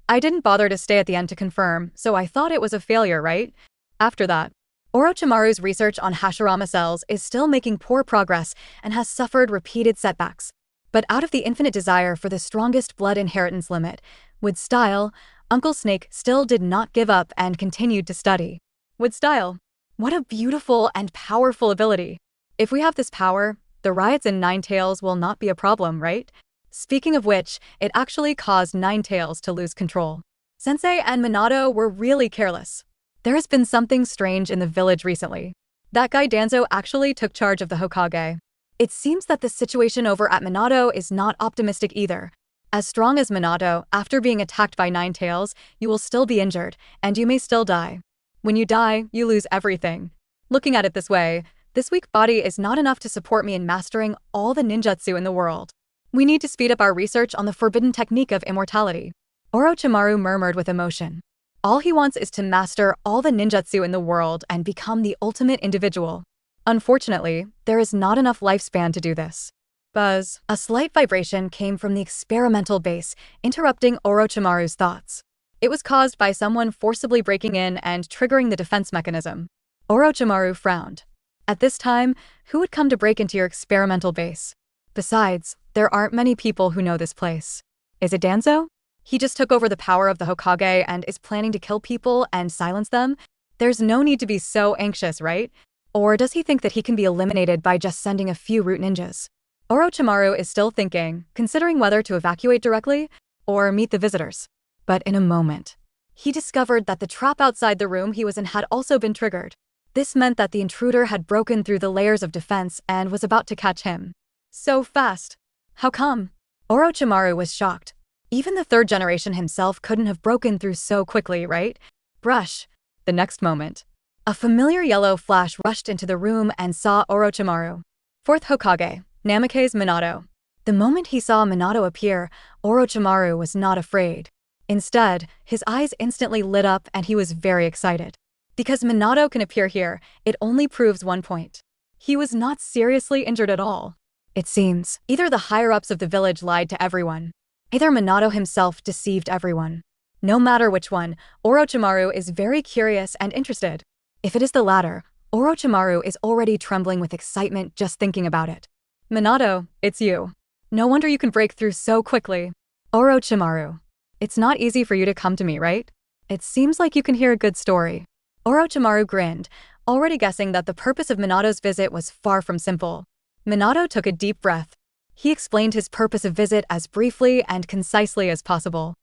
I didn't bother to stay at the end to confirm, so I thought it was a failure, right? After that, Orochimaru's research on Hashirama cells is still making poor progress and has suffered repeated setbacks. But out of the infinite desire for the strongest blood inheritance limit, with style, Uncle Snake still did not give up and continued to study. With style. What a beautiful and powerful ability. If we have this power, the riots in Nine Tails will not be a problem, right? Speaking of which, it actually caused Nine Tails to lose control. Sensei and Minato were really careless. There has been something strange in the village recently. That guy Danzo actually took charge of the Hokage. It seems that the situation over at Minato is not optimistic either. As strong as Minato, after being attacked by Nine Tails, you will still be injured, and you may still die. When you die, you lose everything. Looking at it this way, this weak body is not enough to support me in mastering all the ninjutsu in the world. We need to speed up our research on the forbidden technique of immortality. Orochimaru murmured with emotion. All he wants is to master all the ninjutsu in the world and become the ultimate individual. Unfortunately, there is not enough lifespan to do this. Buzz. A slight vibration came from the experimental base, interrupting Orochimaru's thoughts. It was caused by someone forcibly breaking in and triggering the defense mechanism. Orochimaru frowned. At this time, who would come to break into your experimental base? Besides, there aren't many people who know this place. Is it Danzo? He just took over the power of the Hokage and is planning to kill people and silence them? There's no need to be so anxious, right? Or does he think that he can be eliminated by just sending a few root ninjas? Orochimaru is still thinking, considering whether to evacuate directly or meet the visitors. But in a moment, he discovered that the trap outside the room he was in had also been triggered. This meant that the intruder had broken through the layers of defense and was about to catch him. So fast. How come? Orochimaru was shocked. Even the third generation himself couldn't have broken through so quickly, right? Brush. The next moment, a familiar yellow flash rushed into the room and saw Orochimaru. Fourth Hokage, Namake's Minato. The moment he saw Minato appear, Orochimaru was not afraid. Instead, his eyes instantly lit up and he was very excited. Because Minato can appear here, it only proves one point. He was not seriously injured at all. It seems, either the higher-ups of the village lied to everyone, either Minato himself deceived everyone. No matter which one, Orochimaru is very curious and interested. If it is the latter, Orochimaru is already trembling with excitement just thinking about it. Minato, it's you. No wonder you can break through so quickly. Orochimaru. It's not easy for you to come to me, right? It seems like you can hear a good story. Orochimaru grinned, already guessing that the purpose of Minato's visit was far from simple. Minato took a deep breath. He explained his purpose of visit as briefly and concisely as possible.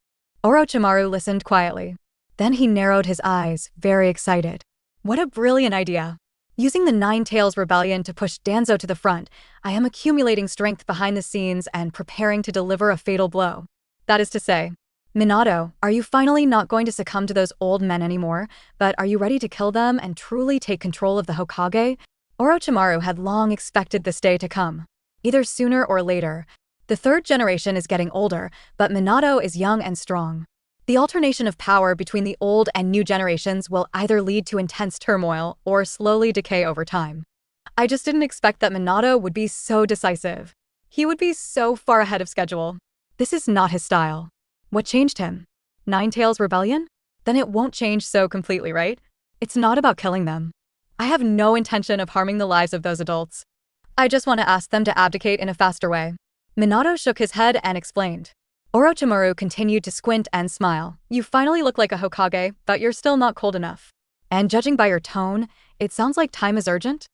Orochimaru listened quietly. Then he narrowed his eyes, very excited. What a brilliant idea. Using the Nine Tails Rebellion to push Danzo to the front, I am accumulating strength behind the scenes and preparing to deliver a fatal blow. That is to say, Minato, are you finally not going to succumb to those old men anymore, but are you ready to kill them and truly take control of the Hokage? Orochimaru had long expected this day to come. Either sooner or later. The third generation is getting older, but Minato is young and strong. The alternation of power between the old and new generations will either lead to intense turmoil or slowly decay over time. I just didn't expect that Minato would be so decisive. He would be so far ahead of schedule. This is not his style. What changed him? Nine Tails Rebellion? Then it won't change so completely, right? It's not about killing them. I have no intention of harming the lives of those adults. I just want to ask them to abdicate in a faster way. Minato shook his head and explained. Orochimaru continued to squint and smile. You finally look like a Hokage, but you're still not cold enough. And judging by your tone, it sounds like time is urgent?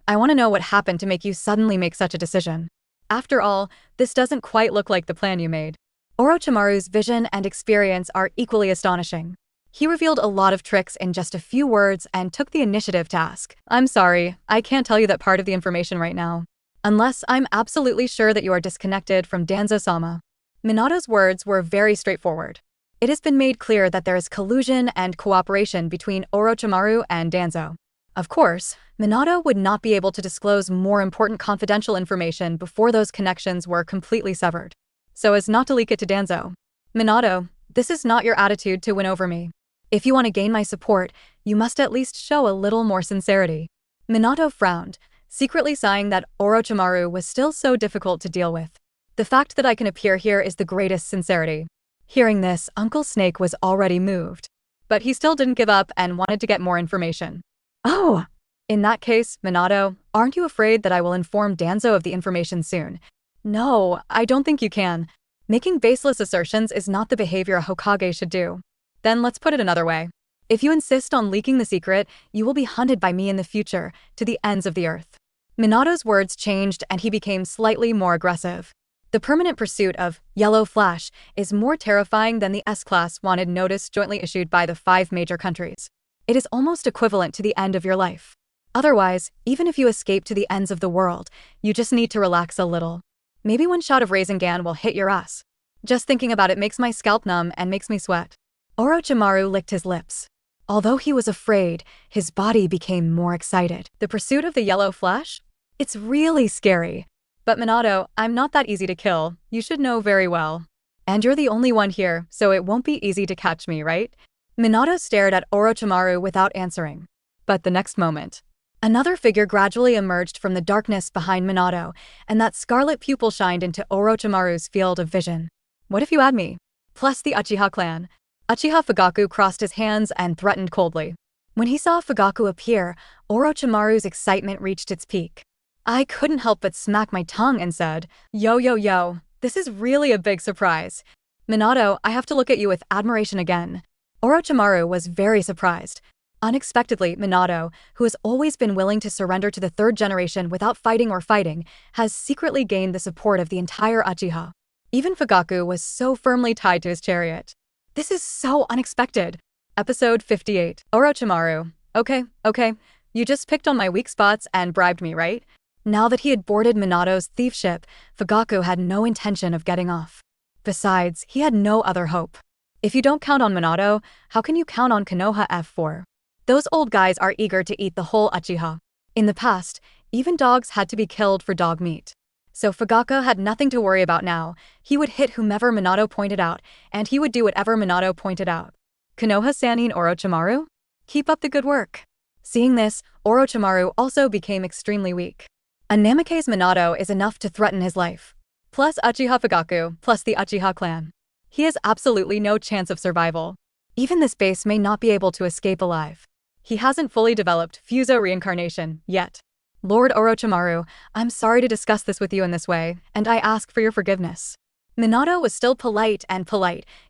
I want to know what happened to make you suddenly make such a decision. After all, this doesn't quite look like the plan you made. Orochimaru's vision and experience are equally astonishing. He revealed a lot of tricks in just a few words and took the initiative to ask. I'm sorry, I can't tell you that part of the information right now. Unless I'm absolutely sure that you are disconnected from Danzo-sama. Minato's words were very straightforward. It has been made clear that there is collusion and cooperation between Orochimaru and Danzo. Of course, Minato would not be able to disclose more important confidential information before those connections were completely severed, so as not to leak it to Danzo. Minato, this is not your attitude to win over me. If you want to gain my support, you must at least show a little more sincerity. Minato frowned, secretly sighing that Orochimaru was still so difficult to deal with. The fact that I can appear here is the greatest sincerity. Hearing this, Uncle Snake was already moved. But he still didn't give up and wanted to get more information. Oh! In that case, Minato, aren't you afraid that I will inform Danzo of the information soon? No, I don't think you can. Making baseless assertions is not the behavior a Hokage should do. Then let's put it another way. If you insist on leaking the secret, you will be hunted by me in the future, to the ends of the earth. Minato's words changed and he became slightly more aggressive. The permanent pursuit of Yellow Flash is more terrifying than the S-Class wanted notice jointly issued by the 5 major countries. It is almost equivalent to the end of your life. Otherwise, even if you escape to the ends of the world, you just need to relax a little. Maybe one shot of Rasengan will hit your ass. Just thinking about it makes my scalp numb and makes me sweat. Orochimaru licked his lips. Although he was afraid, his body became more excited. The pursuit of the Yellow Flash? It's really scary. But Minato, I'm not that easy to kill, you should know very well. And you're the only one here, so it won't be easy to catch me, right? Minato stared at Orochimaru without answering. But the next moment, another figure gradually emerged from the darkness behind Minato, and that scarlet pupil shined into Orochimaru's field of vision. What if you add me? Plus the Uchiha clan. Uchiha Fugaku crossed his hands and threatened coldly. When he saw Fugaku appear, Orochimaru's excitement reached its peak. I couldn't help but smack my tongue and said, Yo yo yo, this is really a big surprise. Minato, I have to look at you with admiration again. Orochimaru was very surprised. Unexpectedly, Minato, who has always been willing to surrender to the 3rd generation without fighting or fighting, has secretly gained the support of the entire Uchiha. Even Fugaku was so firmly tied to his chariot. This is so unexpected. Episode 58. Orochimaru. Okay. You just picked on my weak spots and bribed me, right? Now that he had boarded Minato's thief ship, Fugaku had no intention of getting off. Besides, he had no other hope. If you don't count on Minato, how can you count on Konoha F4? Those old guys are eager to eat the whole Uchiha. In the past, even dogs had to be killed for dog meat. So Fugaku had nothing to worry about now. He would hit whomever Minato pointed out, and he would do whatever Minato pointed out. Konoha Sannin Orochimaru? Keep up the good work. Seeing this, Orochimaru also became extremely weak. A Namake's Minato is enough to threaten his life. Plus Uchiha Fugaku, plus the Uchiha clan. He has absolutely no chance of survival. Even this base may not be able to escape alive. He hasn't fully developed Fuso reincarnation yet. Lord Orochimaru, I'm sorry to discuss this with you in this way, and I ask for your forgiveness. Minato was still polite,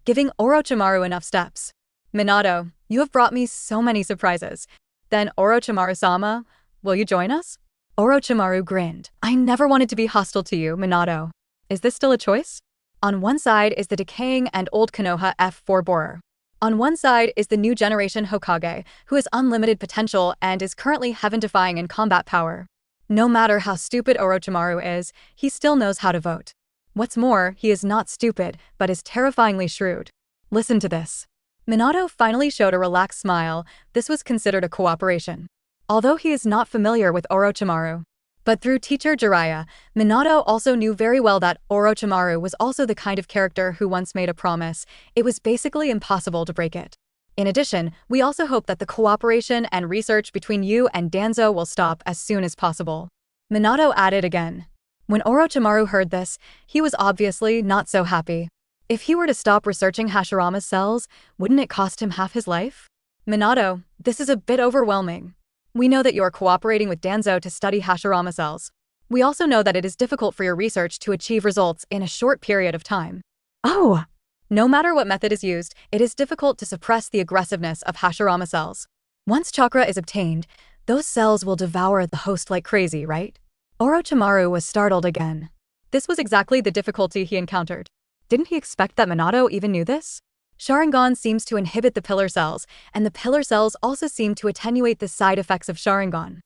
giving Orochimaru enough steps. Minato, you have brought me so many surprises. Then Orochimaru-sama, will you join us? Orochimaru grinned. I never wanted to be hostile to you, Minato. Is this still a choice? On one side is the decaying and old Konoha F4 borer. On one side is the new generation Hokage, who has unlimited potential and is currently heaven-defying in combat power. No matter how stupid Orochimaru is, he still knows how to vote. What's more, he is not stupid, but is terrifyingly shrewd. Listen to this. Minato finally showed a relaxed smile. This was considered a cooperation. Although he is not familiar with Orochimaru. But through teacher Jiraiya, Minato also knew very well that Orochimaru was also the kind of character who once made a promise. It was basically impossible to break it. In addition, we also hope that the cooperation and research between you and Danzo will stop as soon as possible. Minato added again. When Orochimaru heard this, he was obviously not so happy. If he were to stop researching Hashirama's cells, wouldn't it cost him half his life? Minato, this is a bit overwhelming. We know that you are cooperating with Danzo to study Hashirama cells. We also know that it is difficult for your research to achieve results in a short period of time. Oh! No matter what method is used, it is difficult to suppress the aggressiveness of Hashirama cells. Once chakra is obtained, those cells will devour the host like crazy, right? Orochimaru was startled again. This was exactly the difficulty he encountered. Didn't he expect that Minato even knew this? Sharingan seems to inhibit the pillar cells, and the pillar cells also seem to attenuate the side effects of Sharingan.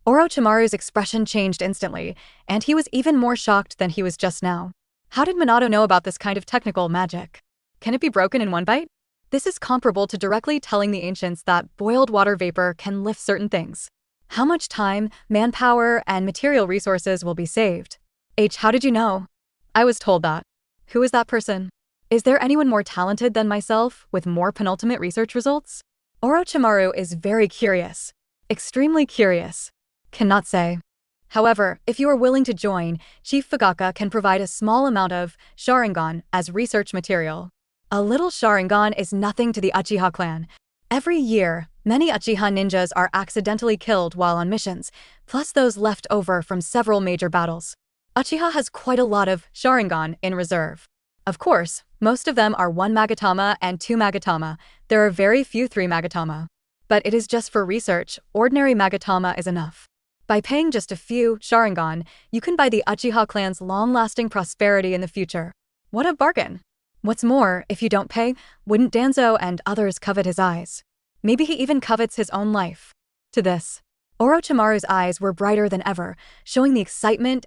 Orochimaru's expression changed instantly, and he was even more shocked than he was just now. How did Minato know about this kind of technical magic? Can it be broken in one bite? This is comparable to directly telling the ancients that boiled water vapor can lift certain things. How much time, manpower, and material resources will be saved? H. How did you know? I was told that. Who is that person? Is there anyone more talented than myself, with more penultimate research results? Orochimaru is very curious. Extremely curious. Cannot say. However, if you are willing to join, Chief Fugaka can provide a small amount of Sharingan as research material. A little Sharingan is nothing to the Uchiha clan. Every year, many Uchiha ninjas are accidentally killed while on missions, plus those left over from several major battles. Uchiha has quite a lot of Sharingan in reserve. Of course, most of them are 1 Magatama and 2 Magatama. There are very few 3 Magatama. But it is just for research. Ordinary Magatama is enough. By paying just a few Sharingan, you can buy the Uchiha clan's long-lasting prosperity in the future. What a bargain! What's more, if you don't pay, wouldn't Danzo and others covet his eyes? Maybe he even covets his own life. To this, Orochimaru's eyes were brighter than ever, showing the excitement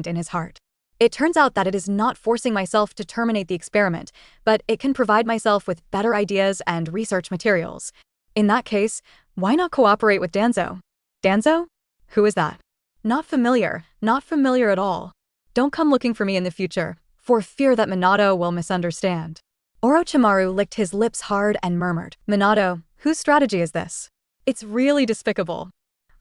in his heart. It turns out that it is not forcing myself to terminate the experiment, but it can provide myself with better ideas and research materials. In that case, why not cooperate with Danzo? Danzo? Who is that? Not familiar at all. Don't come looking for me in the future, for fear that Minato will misunderstand. Orochimaru licked his lips hard and murmured, Minato, whose strategy is this? It's really despicable.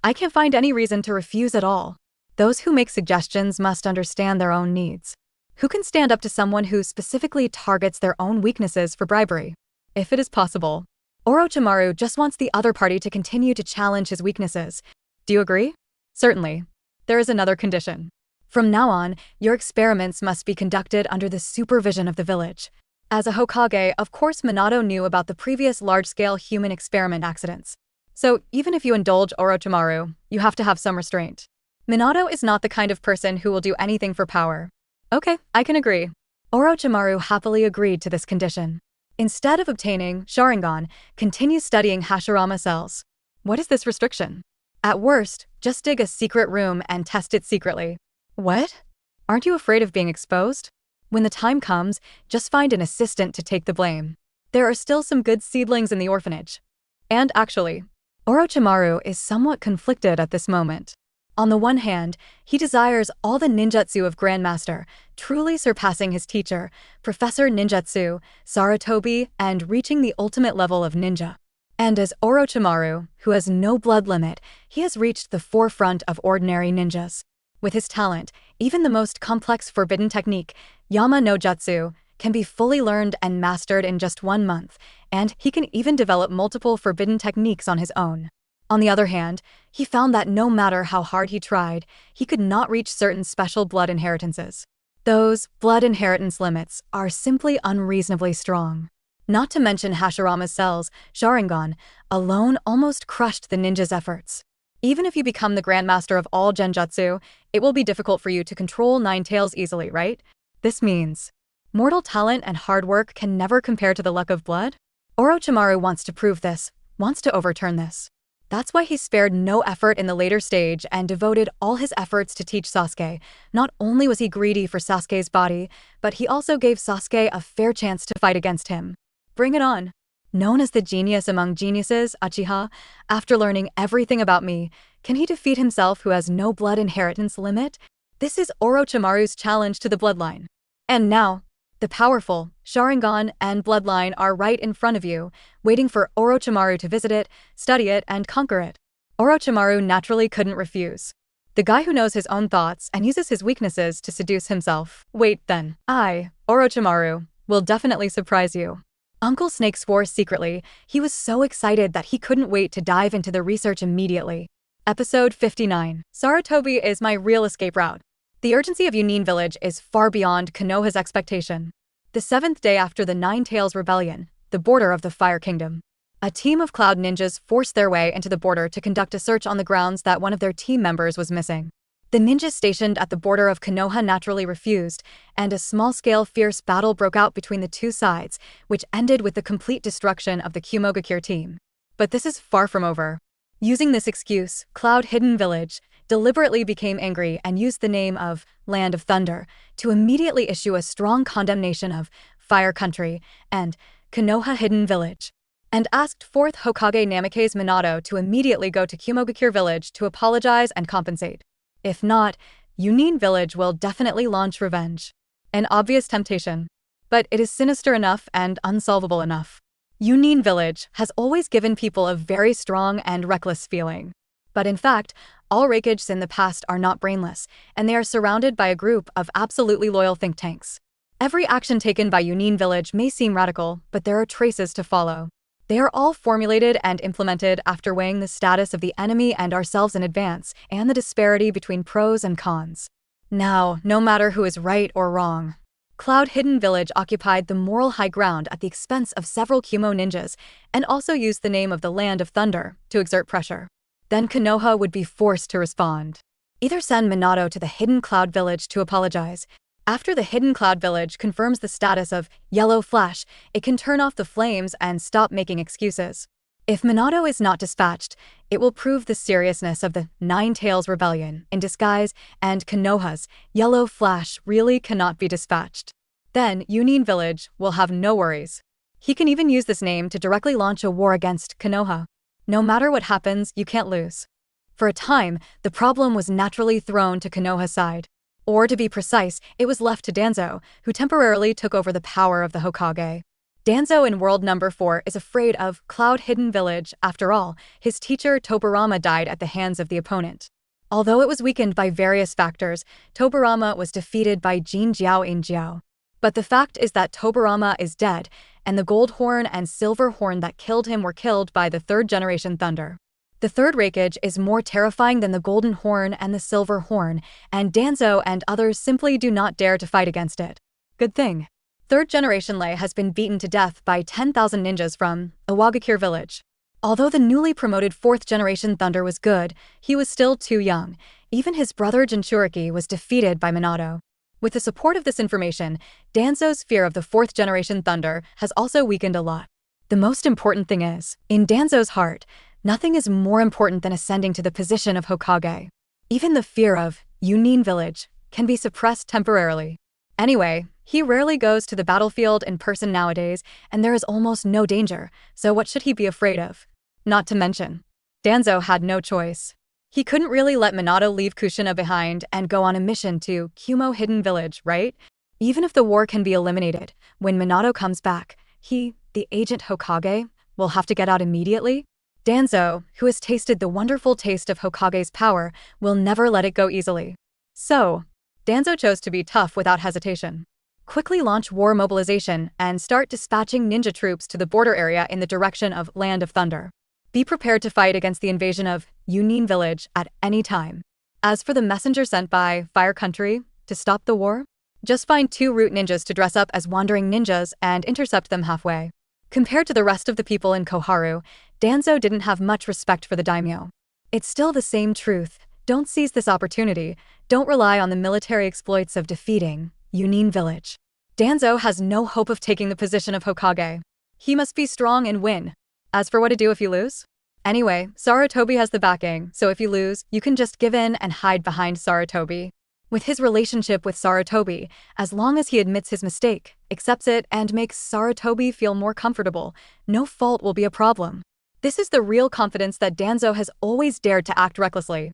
I can't find any reason to refuse at all. Those who make suggestions must understand their own needs. Who can stand up to someone who specifically targets their own weaknesses for bribery? If it is possible, Orochimaru just wants the other party to continue to challenge his weaknesses. Do you agree? Certainly. There is another condition. From now on, your experiments must be conducted under the supervision of the village. As a Hokage, of course Minato knew about the previous large-scale human experiment accidents. So even if you indulge Orochimaru, you have to have some restraint. Minato is not the kind of person who will do anything for power. Okay, I can agree. Orochimaru happily agreed to this condition. Instead of obtaining Sharingan, continue studying Hashirama cells. What is this restriction? At worst, just dig a secret room and test it secretly. What? Aren't you afraid of being exposed? When the time comes, just find an assistant to take the blame. There are still some good seedlings in the orphanage. And actually, Orochimaru is somewhat conflicted at this moment. On the one hand, he desires all the ninjutsu of Grandmaster, truly surpassing his teacher, Professor Ninjutsu, Sarutobi, and reaching the ultimate level of ninja. And as Orochimaru, who has no blood limit, he has reached the forefront of ordinary ninjas. With his talent, even the most complex forbidden technique, Yama no Jutsu, can be fully learned and mastered in just 1 month, and he can even develop multiple forbidden techniques on his own. On the other hand, he found that no matter how hard he tried, he could not reach certain special blood inheritances. Those blood inheritance limits are simply unreasonably strong. Not to mention Hashirama's cells, Sharingan, alone almost crushed the ninja's efforts. Even if you become the Grandmaster of all Genjutsu, it will be difficult for you to control Nine Tails easily, right? This means mortal talent and hard work can never compare to the luck of blood? Orochimaru wants to prove this, wants to overturn this. That's why he spared no effort in the later stage and devoted all his efforts to teach Sasuke. Not only was he greedy for Sasuke's body, but he also gave Sasuke a fair chance to fight against him. Bring it on. Known as the genius among geniuses, Uchiha, after learning everything about me, can he defeat himself who has no blood inheritance limit? This is Orochimaru's challenge to the bloodline. And now, the powerful Sharingan and bloodline are right in front of you, waiting for Orochimaru to visit it, study it, and conquer it. Orochimaru naturally couldn't refuse. The guy who knows his own thoughts and uses his weaknesses to seduce himself. Wait then. I, Orochimaru, will definitely surprise you. Uncle Snake swore secretly. He was so excited that he couldn't wait to dive into the research immediately. Episode 59. Sarutobi is my real escape route. The urgency of Union Village is far beyond Konoha's expectation. The 7th day after the Nine Tails Rebellion, the border of the Fire Kingdom. A team of Cloud ninjas forced their way into the border to conduct a search on the grounds that one of their team members was missing. The ninjas stationed at the border of Konoha naturally refused, and a small-scale fierce battle broke out between the two sides, which ended with the complete destruction of the Kumogakure team. But this is far from over. Using this excuse, Cloud Hidden Village deliberately became angry and used the name of Land of Thunder to immediately issue a strong condemnation of Fire Country and Konoha Hidden Village. and asked 4th Hokage Namikaze Minato to immediately go to Kumogakure village to apologize and compensate. If not, Yunin village will definitely launch revenge. An obvious temptation. But it is sinister enough and unsolvable enough. Yunin village has always given people a very strong and reckless feeling. But in fact, all Raikages in the past are not brainless, and they are surrounded by a group of absolutely loyal think tanks. Every action taken by Yunin village may seem radical, but there are traces to follow. They are all formulated and implemented after weighing the status of the enemy and ourselves in advance, and the disparity between pros and cons. Now, no matter who is right or wrong, Cloud Hidden Village occupied the moral high ground at the expense of several Kumo ninjas, and also used the name of the Land of Thunder to exert pressure. Then Konoha would be forced to respond. Either send Minato to the Hidden Cloud Village to apologize. After the Hidden Cloud Village confirms the status of Yellow Flash, it can turn off the flames and stop making excuses. If Minato is not dispatched, it will prove the seriousness of the Nine Tails Rebellion in disguise, and Konoha's Yellow Flash really cannot be dispatched. Then Yunin Village will have no worries. He can even use this name to directly launch a war against Konoha. No matter what happens, you can't lose. For a time, the problem was naturally thrown to Konoha's side. Or to be precise, it was left to Danzo, who temporarily took over the power of the Hokage. Danzo in World Number 4 is afraid of Cloud Hidden Village. After all, his teacher Tobirama died at the hands of the opponent. Although it was weakened by various factors, Tobirama was defeated by Jin Jiao in Jiao. But the fact is that Tobirama is dead, and the Gold Horn and Silver Horn that killed him were killed by the third generation Thunder. The third Raikage is more terrifying than the Golden Horn and the Silver Horn, and Danzo and others simply do not dare to fight against it. Good thing. Third generation Lei has been beaten to death by 10,000 ninjas from Iwagakure village. Although the newly promoted 4th generation Thunder was good, he was still too young. Even his brother Jinchuriki was defeated by Minato. With the support of this information, Danzo's fear of the 4th generation Thunder has also weakened a lot. The most important thing is, in Danzo's heart, nothing is more important than ascending to the position of Hokage. Even the fear of Yunin village can be suppressed temporarily. Anyway, he rarely goes to the battlefield in person nowadays, and there is almost no danger, so what should he be afraid of? Not to mention, Danzo had no choice. He couldn't really let Minato leave Kushina behind and go on a mission to Kumo Hidden Village, right? Even if the war can be eliminated, when Minato comes back, he, the agent Hokage, will have to get out immediately. Danzo, who has tasted the wonderful taste of Hokage's power, will never let it go easily. So, Danzo chose to be tough without hesitation. Quickly launch war mobilization and start dispatching ninja troops to the border area in the direction of Land of Thunder. Be prepared to fight against the invasion of Yunin village at any time. As for the messenger sent by Fire Country to stop the war, just find 2 root ninjas to dress up as wandering ninjas and intercept them halfway. Compared to the rest of the people in Koharu, Danzo didn't have much respect for the daimyo. It's still the same truth. Don't seize this opportunity. Don't rely on the military exploits of defeating Yunin village. Danzo has no hope of taking the position of Hokage. He must be strong and win. As for what to do if you lose? Anyway, Sarutobi has the backing, so if you lose, you can just give in and hide behind Sarutobi. With his relationship with Sarutobi, as long as he admits his mistake, accepts it, and makes Sarutobi feel more comfortable, no fault will be a problem. This is the real confidence that Danzo has always dared to act recklessly.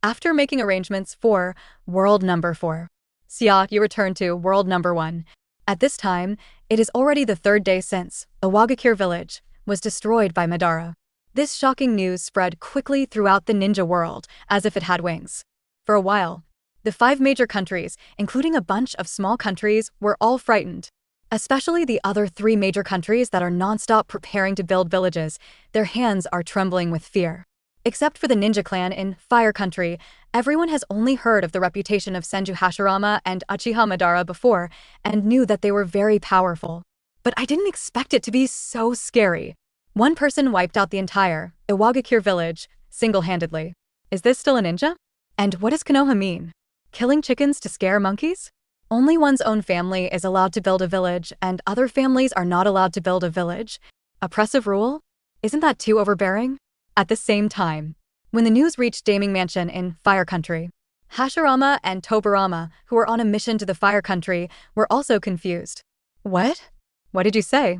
After making arrangements for World Number 4, Xia You returned to World Number 1. At this time, it is already the 3rd day since Iwagakure village was destroyed by Madara. This shocking news spread quickly throughout the ninja world, as if it had wings. For a while, the 5 major countries, including a bunch of small countries, were all frightened. Especially the other 3 major countries that are non-stop preparing to build villages, their hands are trembling with fear. Except for the ninja clan in Fire Country, everyone has only heard of the reputation of Senju Hashirama and Uchiha Madara before, and knew that they were very powerful. But I didn't expect it to be so scary. One person wiped out the entire Iwagakure village, single-handedly. Is this still a ninja? And what does Konoha mean? Killing chickens to scare monkeys? Only one's own family is allowed to build a village, and other families are not allowed to build a village? Oppressive rule? Isn't that too overbearing? At the same time, when the news reached Daming Mansion in Fire Country, Hashirama and Tobirama, who were on a mission to the Fire Country, were also confused. What? What did you say?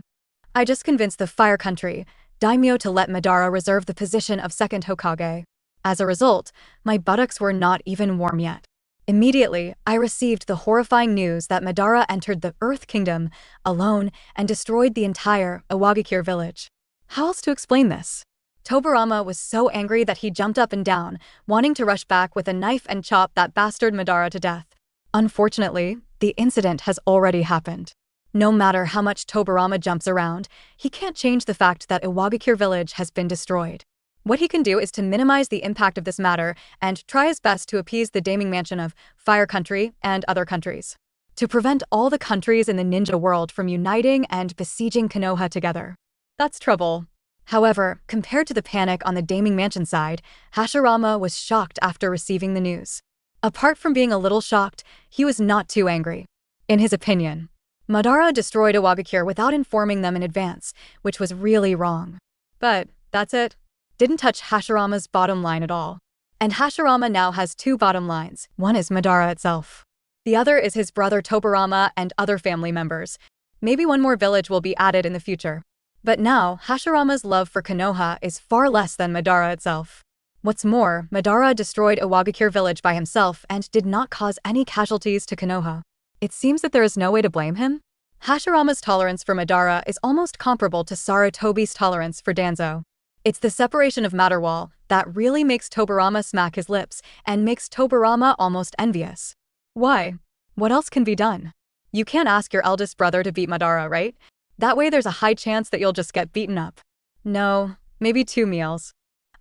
I just convinced the Fire Country, Daimyo, to let Madara reserve the position of second Hokage. As a result, my buttocks were not even warm yet. Immediately, I received the horrifying news that Madara entered the Earth Kingdom alone and destroyed the entire Iwagakure village. How else to explain this? Tobirama was so angry that he jumped up and down, wanting to rush back with a knife and chop that bastard Madara to death. Unfortunately, the incident has already happened. No matter how much Tobirama jumps around, he can't change the fact that Iwagakure village has been destroyed. What he can do is to minimize the impact of this matter and try his best to appease the Daiming Mansion of Fire Country and other countries, to prevent all the countries in the ninja world from uniting and besieging Konoha together. That's trouble. However, compared to the panic on the Daiming Mansion side, Hashirama was shocked after receiving the news. Apart from being a little shocked, he was not too angry. In his opinion, Madara destroyed Iwagakure without informing them in advance, which was really wrong. But that's it. Didn't touch Hashirama's bottom line at all. And Hashirama now has two bottom lines. One is Madara itself. The other is his brother Tobirama and other family members. Maybe one more village will be added in the future. But now, Hashirama's love for Konoha is far less than Madara itself. What's more, Madara destroyed Iwagakure village by himself and did not cause any casualties to Konoha. It seems that there is no way to blame him. Hashirama's tolerance for Madara is almost comparable to Sarutobi's tolerance for Danzo. It's the separation of matter wall that really makes Tobirama smack his lips and makes Tobirama almost envious. Why? What else can be done? You can't ask your eldest brother to beat Madara, right? That way there's a high chance that you'll just get beaten up. No, maybe 2 meals.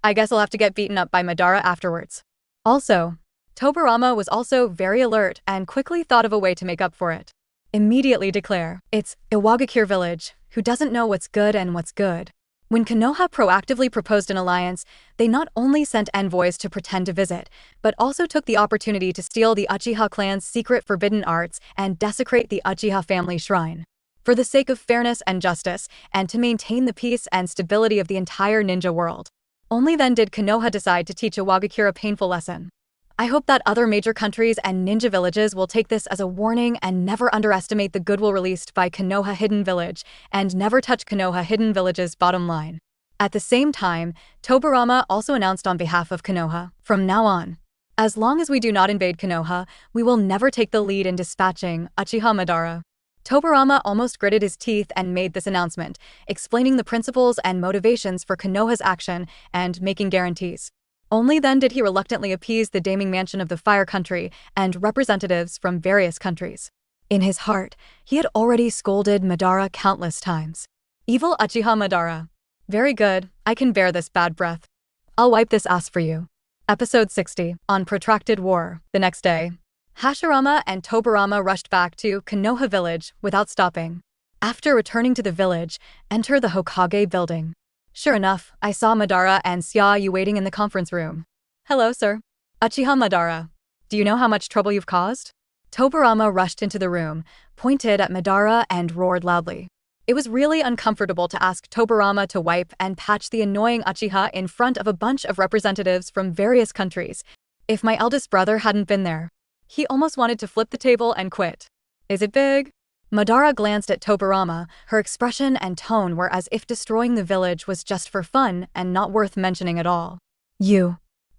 I guess I'll have to get beaten up by Madara afterwards. Also, Tobirama was also very alert and quickly thought of a way to make up for it. Immediately declare, it's Iwagakure village, who doesn't know what's good and what's good. When Konoha proactively proposed an alliance, they not only sent envoys to pretend to visit, but also took the opportunity to steal the Uchiha clan's secret forbidden arts and desecrate the Uchiha family shrine. For the sake of fairness and justice, and to maintain the peace and stability of the entire ninja world. Only then did Konoha decide to teach Iwagakure a painful lesson. I hope that other major countries and ninja villages will take this as a warning and never underestimate the goodwill released by Konoha Hidden Village, and never touch Konoha Hidden Village's bottom line. At the same time, Tobirama also announced on behalf of Konoha, from now on, as long as we do not invade Konoha, we will never take the lead in dispatching Uchiha Madara. Tobirama almost gritted his teeth and made this announcement, explaining the principles and motivations for Konoha's action and making guarantees. Only then did he reluctantly appease the Daiming Mansion of the Fire Country and representatives from various countries. In his heart, he had already scolded Madara countless times. Evil Uchiha Madara. Very good, I can bear this bad breath. I'll wipe this ass for you. Episode 60, on protracted war. The next day, Hashirama and Tobirama rushed back to Konoha village without stopping. After returning to the village, enter the Hokage building. Sure enough, I saw Madara and Xia You waiting in the conference room. Hello, sir. Uchiha Madara. Do you know how much trouble you've caused? Tobirama rushed into the room, pointed at Madara and roared loudly. It was really uncomfortable to ask Tobirama to wipe and patch the annoying Uchiha in front of a bunch of representatives from various countries. If my eldest brother hadn't been there, he almost wanted to flip the table and quit. Is it big? Madara glanced at Tobirama. Her expression and tone were as if destroying the village was just for fun and not worth mentioning at all.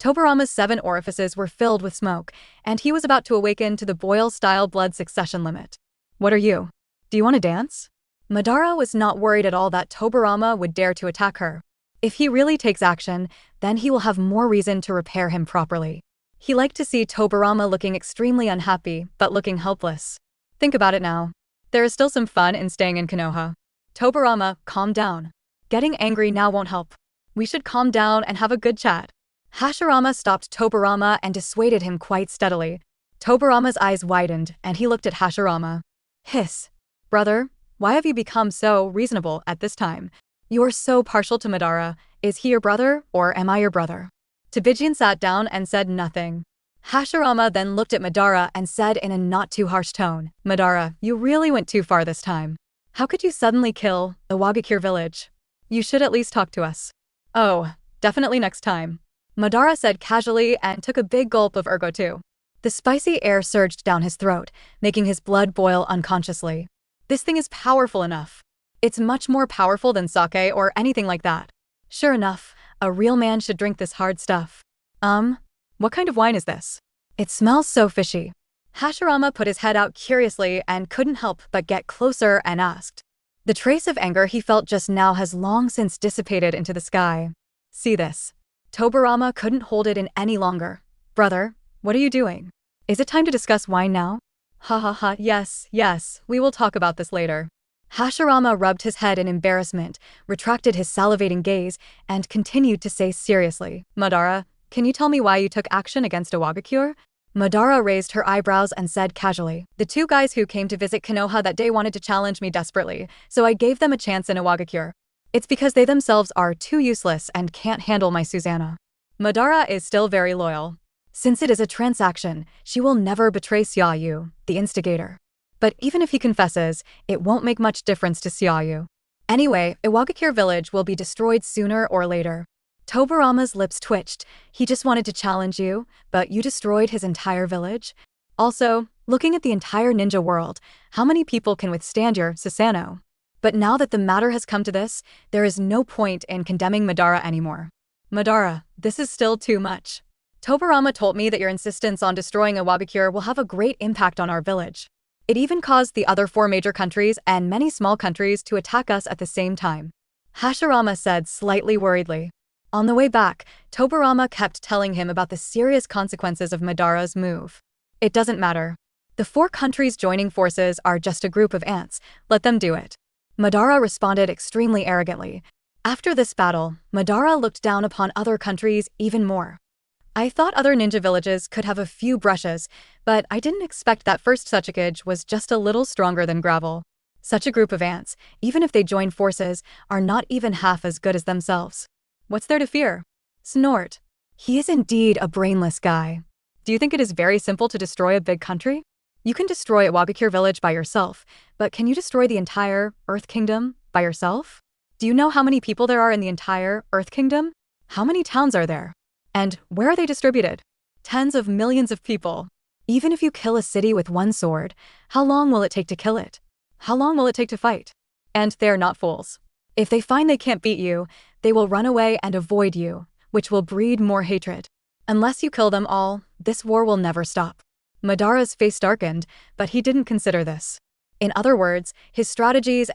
Tobirama's 7 orifices were filled with smoke, and he was about to awaken to the Boyle-style blood succession limit. What are you? Do you want to dance? Madara was not worried at all that Tobirama would dare to attack her. If he really takes action, then he will have more reason to repair him properly. He liked to see Tobirama looking extremely unhappy, but looking helpless. Think about it now. There is still some fun in staying in Konoha. Tobirama, calm down. Getting angry now won't help. We should calm down and have a good chat. Hashirama stopped Tobirama and dissuaded him quite steadily. Tobirama's eyes widened, and he looked at Hashirama. Hiss. Brother, why have you become so reasonable at this time? You're so partial to Madara. Is he your brother, or am I your brother? Tobijin sat down and said nothing. Hashirama then looked at Madara and said in a not too harsh tone, Madara, you really went too far this time. How could you suddenly kill Iwagakure village? You should at least talk to us. Oh, definitely next time. Madara said casually and took a big gulp of ergo too. The spicy air surged down his throat, making his blood boil unconsciously. This thing is powerful enough. It's much more powerful than sake or anything like that. Sure enough, a real man should drink this hard stuff. What kind of wine is this? It smells so fishy. Hashirama put his head out curiously and couldn't help but get closer and asked. The trace of anger he felt just now has long since dissipated into the sky. See this. Tobirama couldn't hold it in any longer. Brother, what are you doing? Is it time to discuss wine now? Ha ha ha, yes, we will talk about this later. Hashirama rubbed his head in embarrassment, retracted his salivating gaze, and continued to say seriously, Madara, can you tell me why you took action against Iwagakure? Madara raised her eyebrows and said casually, the two guys who came to visit Konoha that day wanted to challenge me desperately, so I gave them a chance in Iwagakure. It's because they themselves are too useless and can't handle my Susanna. Madara is still very loyal. Since it is a transaction, she will never betray Xia You, the instigator. But even if he confesses, it won't make much difference to Xia You. Anyway, Iwagakure village will be destroyed sooner or later. Tobirama's lips twitched. He just wanted to challenge you, but you destroyed his entire village? Also, looking at the entire ninja world, how many people can withstand your Susanoo? But now that the matter has come to this, there is no point in condemning Madara anymore. Madara, this is still too much. Tobirama told me that your insistence on destroying Iwagakure will have a great impact on our village. It even caused the other 4 major countries and many small countries to attack us at the same time. Hashirama said slightly worriedly. On the way back, Tobirama kept telling him about the serious consequences of Madara's move. It doesn't matter. The 4 countries joining forces are just a group of ants. Let them do it. Madara responded extremely arrogantly. After this battle, Madara looked down upon other countries even more. I thought other ninja villages could have a few brushes, but I didn't expect that first Hokage was just a little stronger than gravel. Such a group of ants, even if they join forces, are not even half as good as themselves. What's there to fear? Snort. He is indeed a brainless guy. Do you think it is very simple to destroy a big country? You can destroy Iwagakure village by yourself, but can you destroy the entire Earth Kingdom by yourself? Do you know how many people there are in the entire Earth Kingdom? How many towns are there? And where are they distributed? Tens of millions of people. Even if you kill a city with one sword, how long will it take to kill it? How long will it take to fight? And they are not fools. If they find they can't beat you, they will run away and avoid you, which will breed more hatred. Unless you kill them all, this war will never stop. Madara's face darkened, but he didn't consider this. In other words, his strategies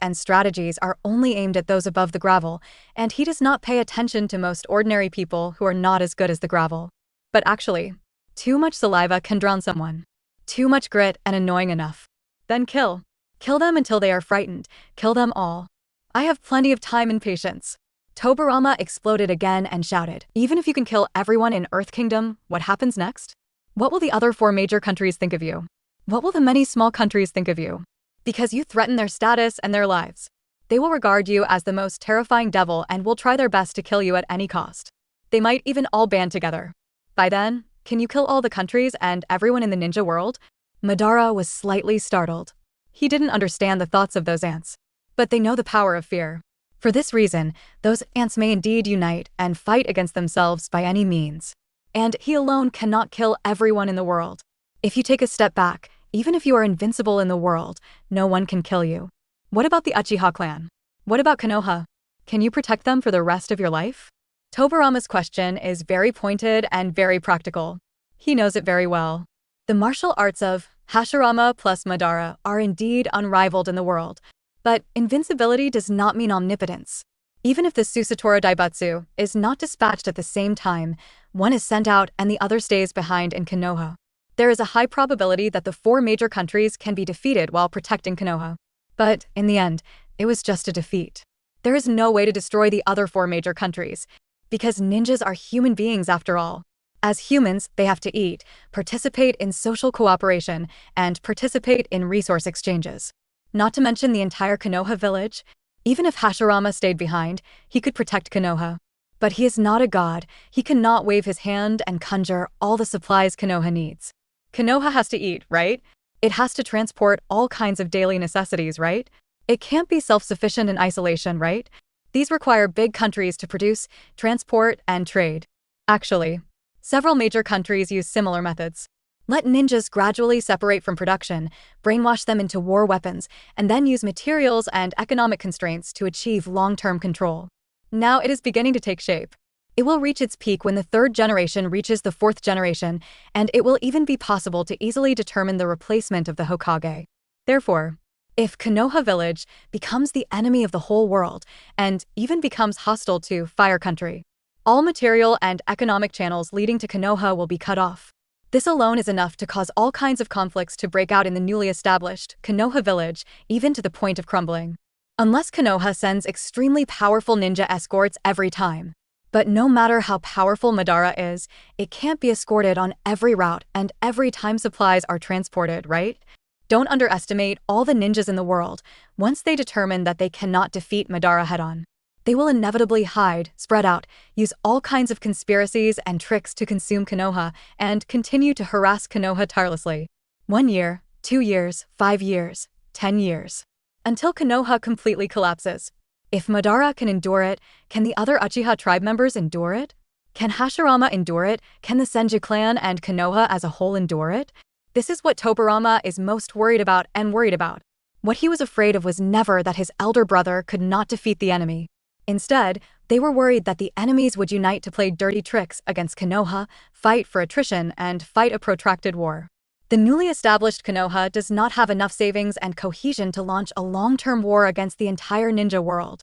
are only aimed at those above the gravel, and he does not pay attention to most ordinary people who are not as good as the gravel. But actually, too much saliva can drown someone. Too much grit and annoying enough. Then kill. Kill them until they are frightened. Kill them all. I have plenty of time and patience. Tobirama exploded again and shouted, even if you can kill everyone in Earth Kingdom, what happens next? What will the other 4 major countries think of you? What will the many small countries think of you? Because you threaten their status and their lives. They will regard you as the most terrifying devil and will try their best to kill you at any cost. They might even all band together. By then, can you kill all the countries and everyone in the ninja world? Madara was slightly startled. He didn't understand the thoughts of those ants. But they know the power of fear. For this reason, those ants may indeed unite and fight against themselves by any means. And he alone cannot kill everyone in the world. If you take a step back, even if you are invincible in the world, no one can kill you. What about the Uchiha clan? What about Konoha? Can you protect them for the rest of your life? Tobirama's question is very pointed and very practical. He knows it very well. The martial arts of Hashirama plus Madara are indeed unrivaled in the world. But invincibility does not mean omnipotence. Even if the Susatora Daibutsu is not dispatched at the same time, one is sent out and the other stays behind in Konoha. There is a high probability that the 4 major countries can be defeated while protecting Konoha. But, in the end, it was just a defeat. There is no way to destroy the other 4 major countries, because ninjas are human beings after all. As humans, they have to eat, participate in social cooperation, and participate in resource exchanges. Not to mention the entire Konoha village. Even if Hashirama stayed behind, he could protect Konoha. But he is not a god. He cannot wave his hand and conjure all the supplies Konoha needs. Konoha has to eat, right? It has to transport all kinds of daily necessities, right? It can't be self-sufficient in isolation, right? These require big countries to produce, transport, and trade. Actually, several major countries use similar methods. Let ninjas gradually separate from production, brainwash them into war weapons, and then use materials and economic constraints to achieve long-term control. Now it is beginning to take shape. It will reach its peak when the third generation reaches the fourth generation, and it will even be possible to easily determine the replacement of the Hokage. Therefore, if Konoha Village becomes the enemy of the whole world, and even becomes hostile to Fire Country, all material and economic channels leading to Konoha will be cut off. This alone is enough to cause all kinds of conflicts to break out in the newly established Konoha Village, even to the point of crumbling. Unless Konoha sends extremely powerful ninja escorts every time. But no matter how powerful Madara is, it can't be escorted on every route and every time supplies are transported, right? Don't underestimate all the ninjas in the world. Once they determine that they cannot defeat Madara head-on, they will inevitably hide, spread out, use all kinds of conspiracies and tricks to consume Konoha, and continue to harass Konoha tirelessly. 1 year, 2 years, 5 years, 10 years. Until Konoha completely collapses. If Madara can endure it, can the other Uchiha tribe members endure it? Can Hashirama endure it? Can the Senju clan and Konoha as a whole endure it? This is what Tobirama is most worried about. What he was afraid of was never that his elder brother could not defeat the enemy. Instead, they were worried that the enemies would unite to play dirty tricks against Konoha, fight for attrition, and fight a protracted war. The newly established Konoha does not have enough savings and cohesion to launch a long-term war against the entire ninja world.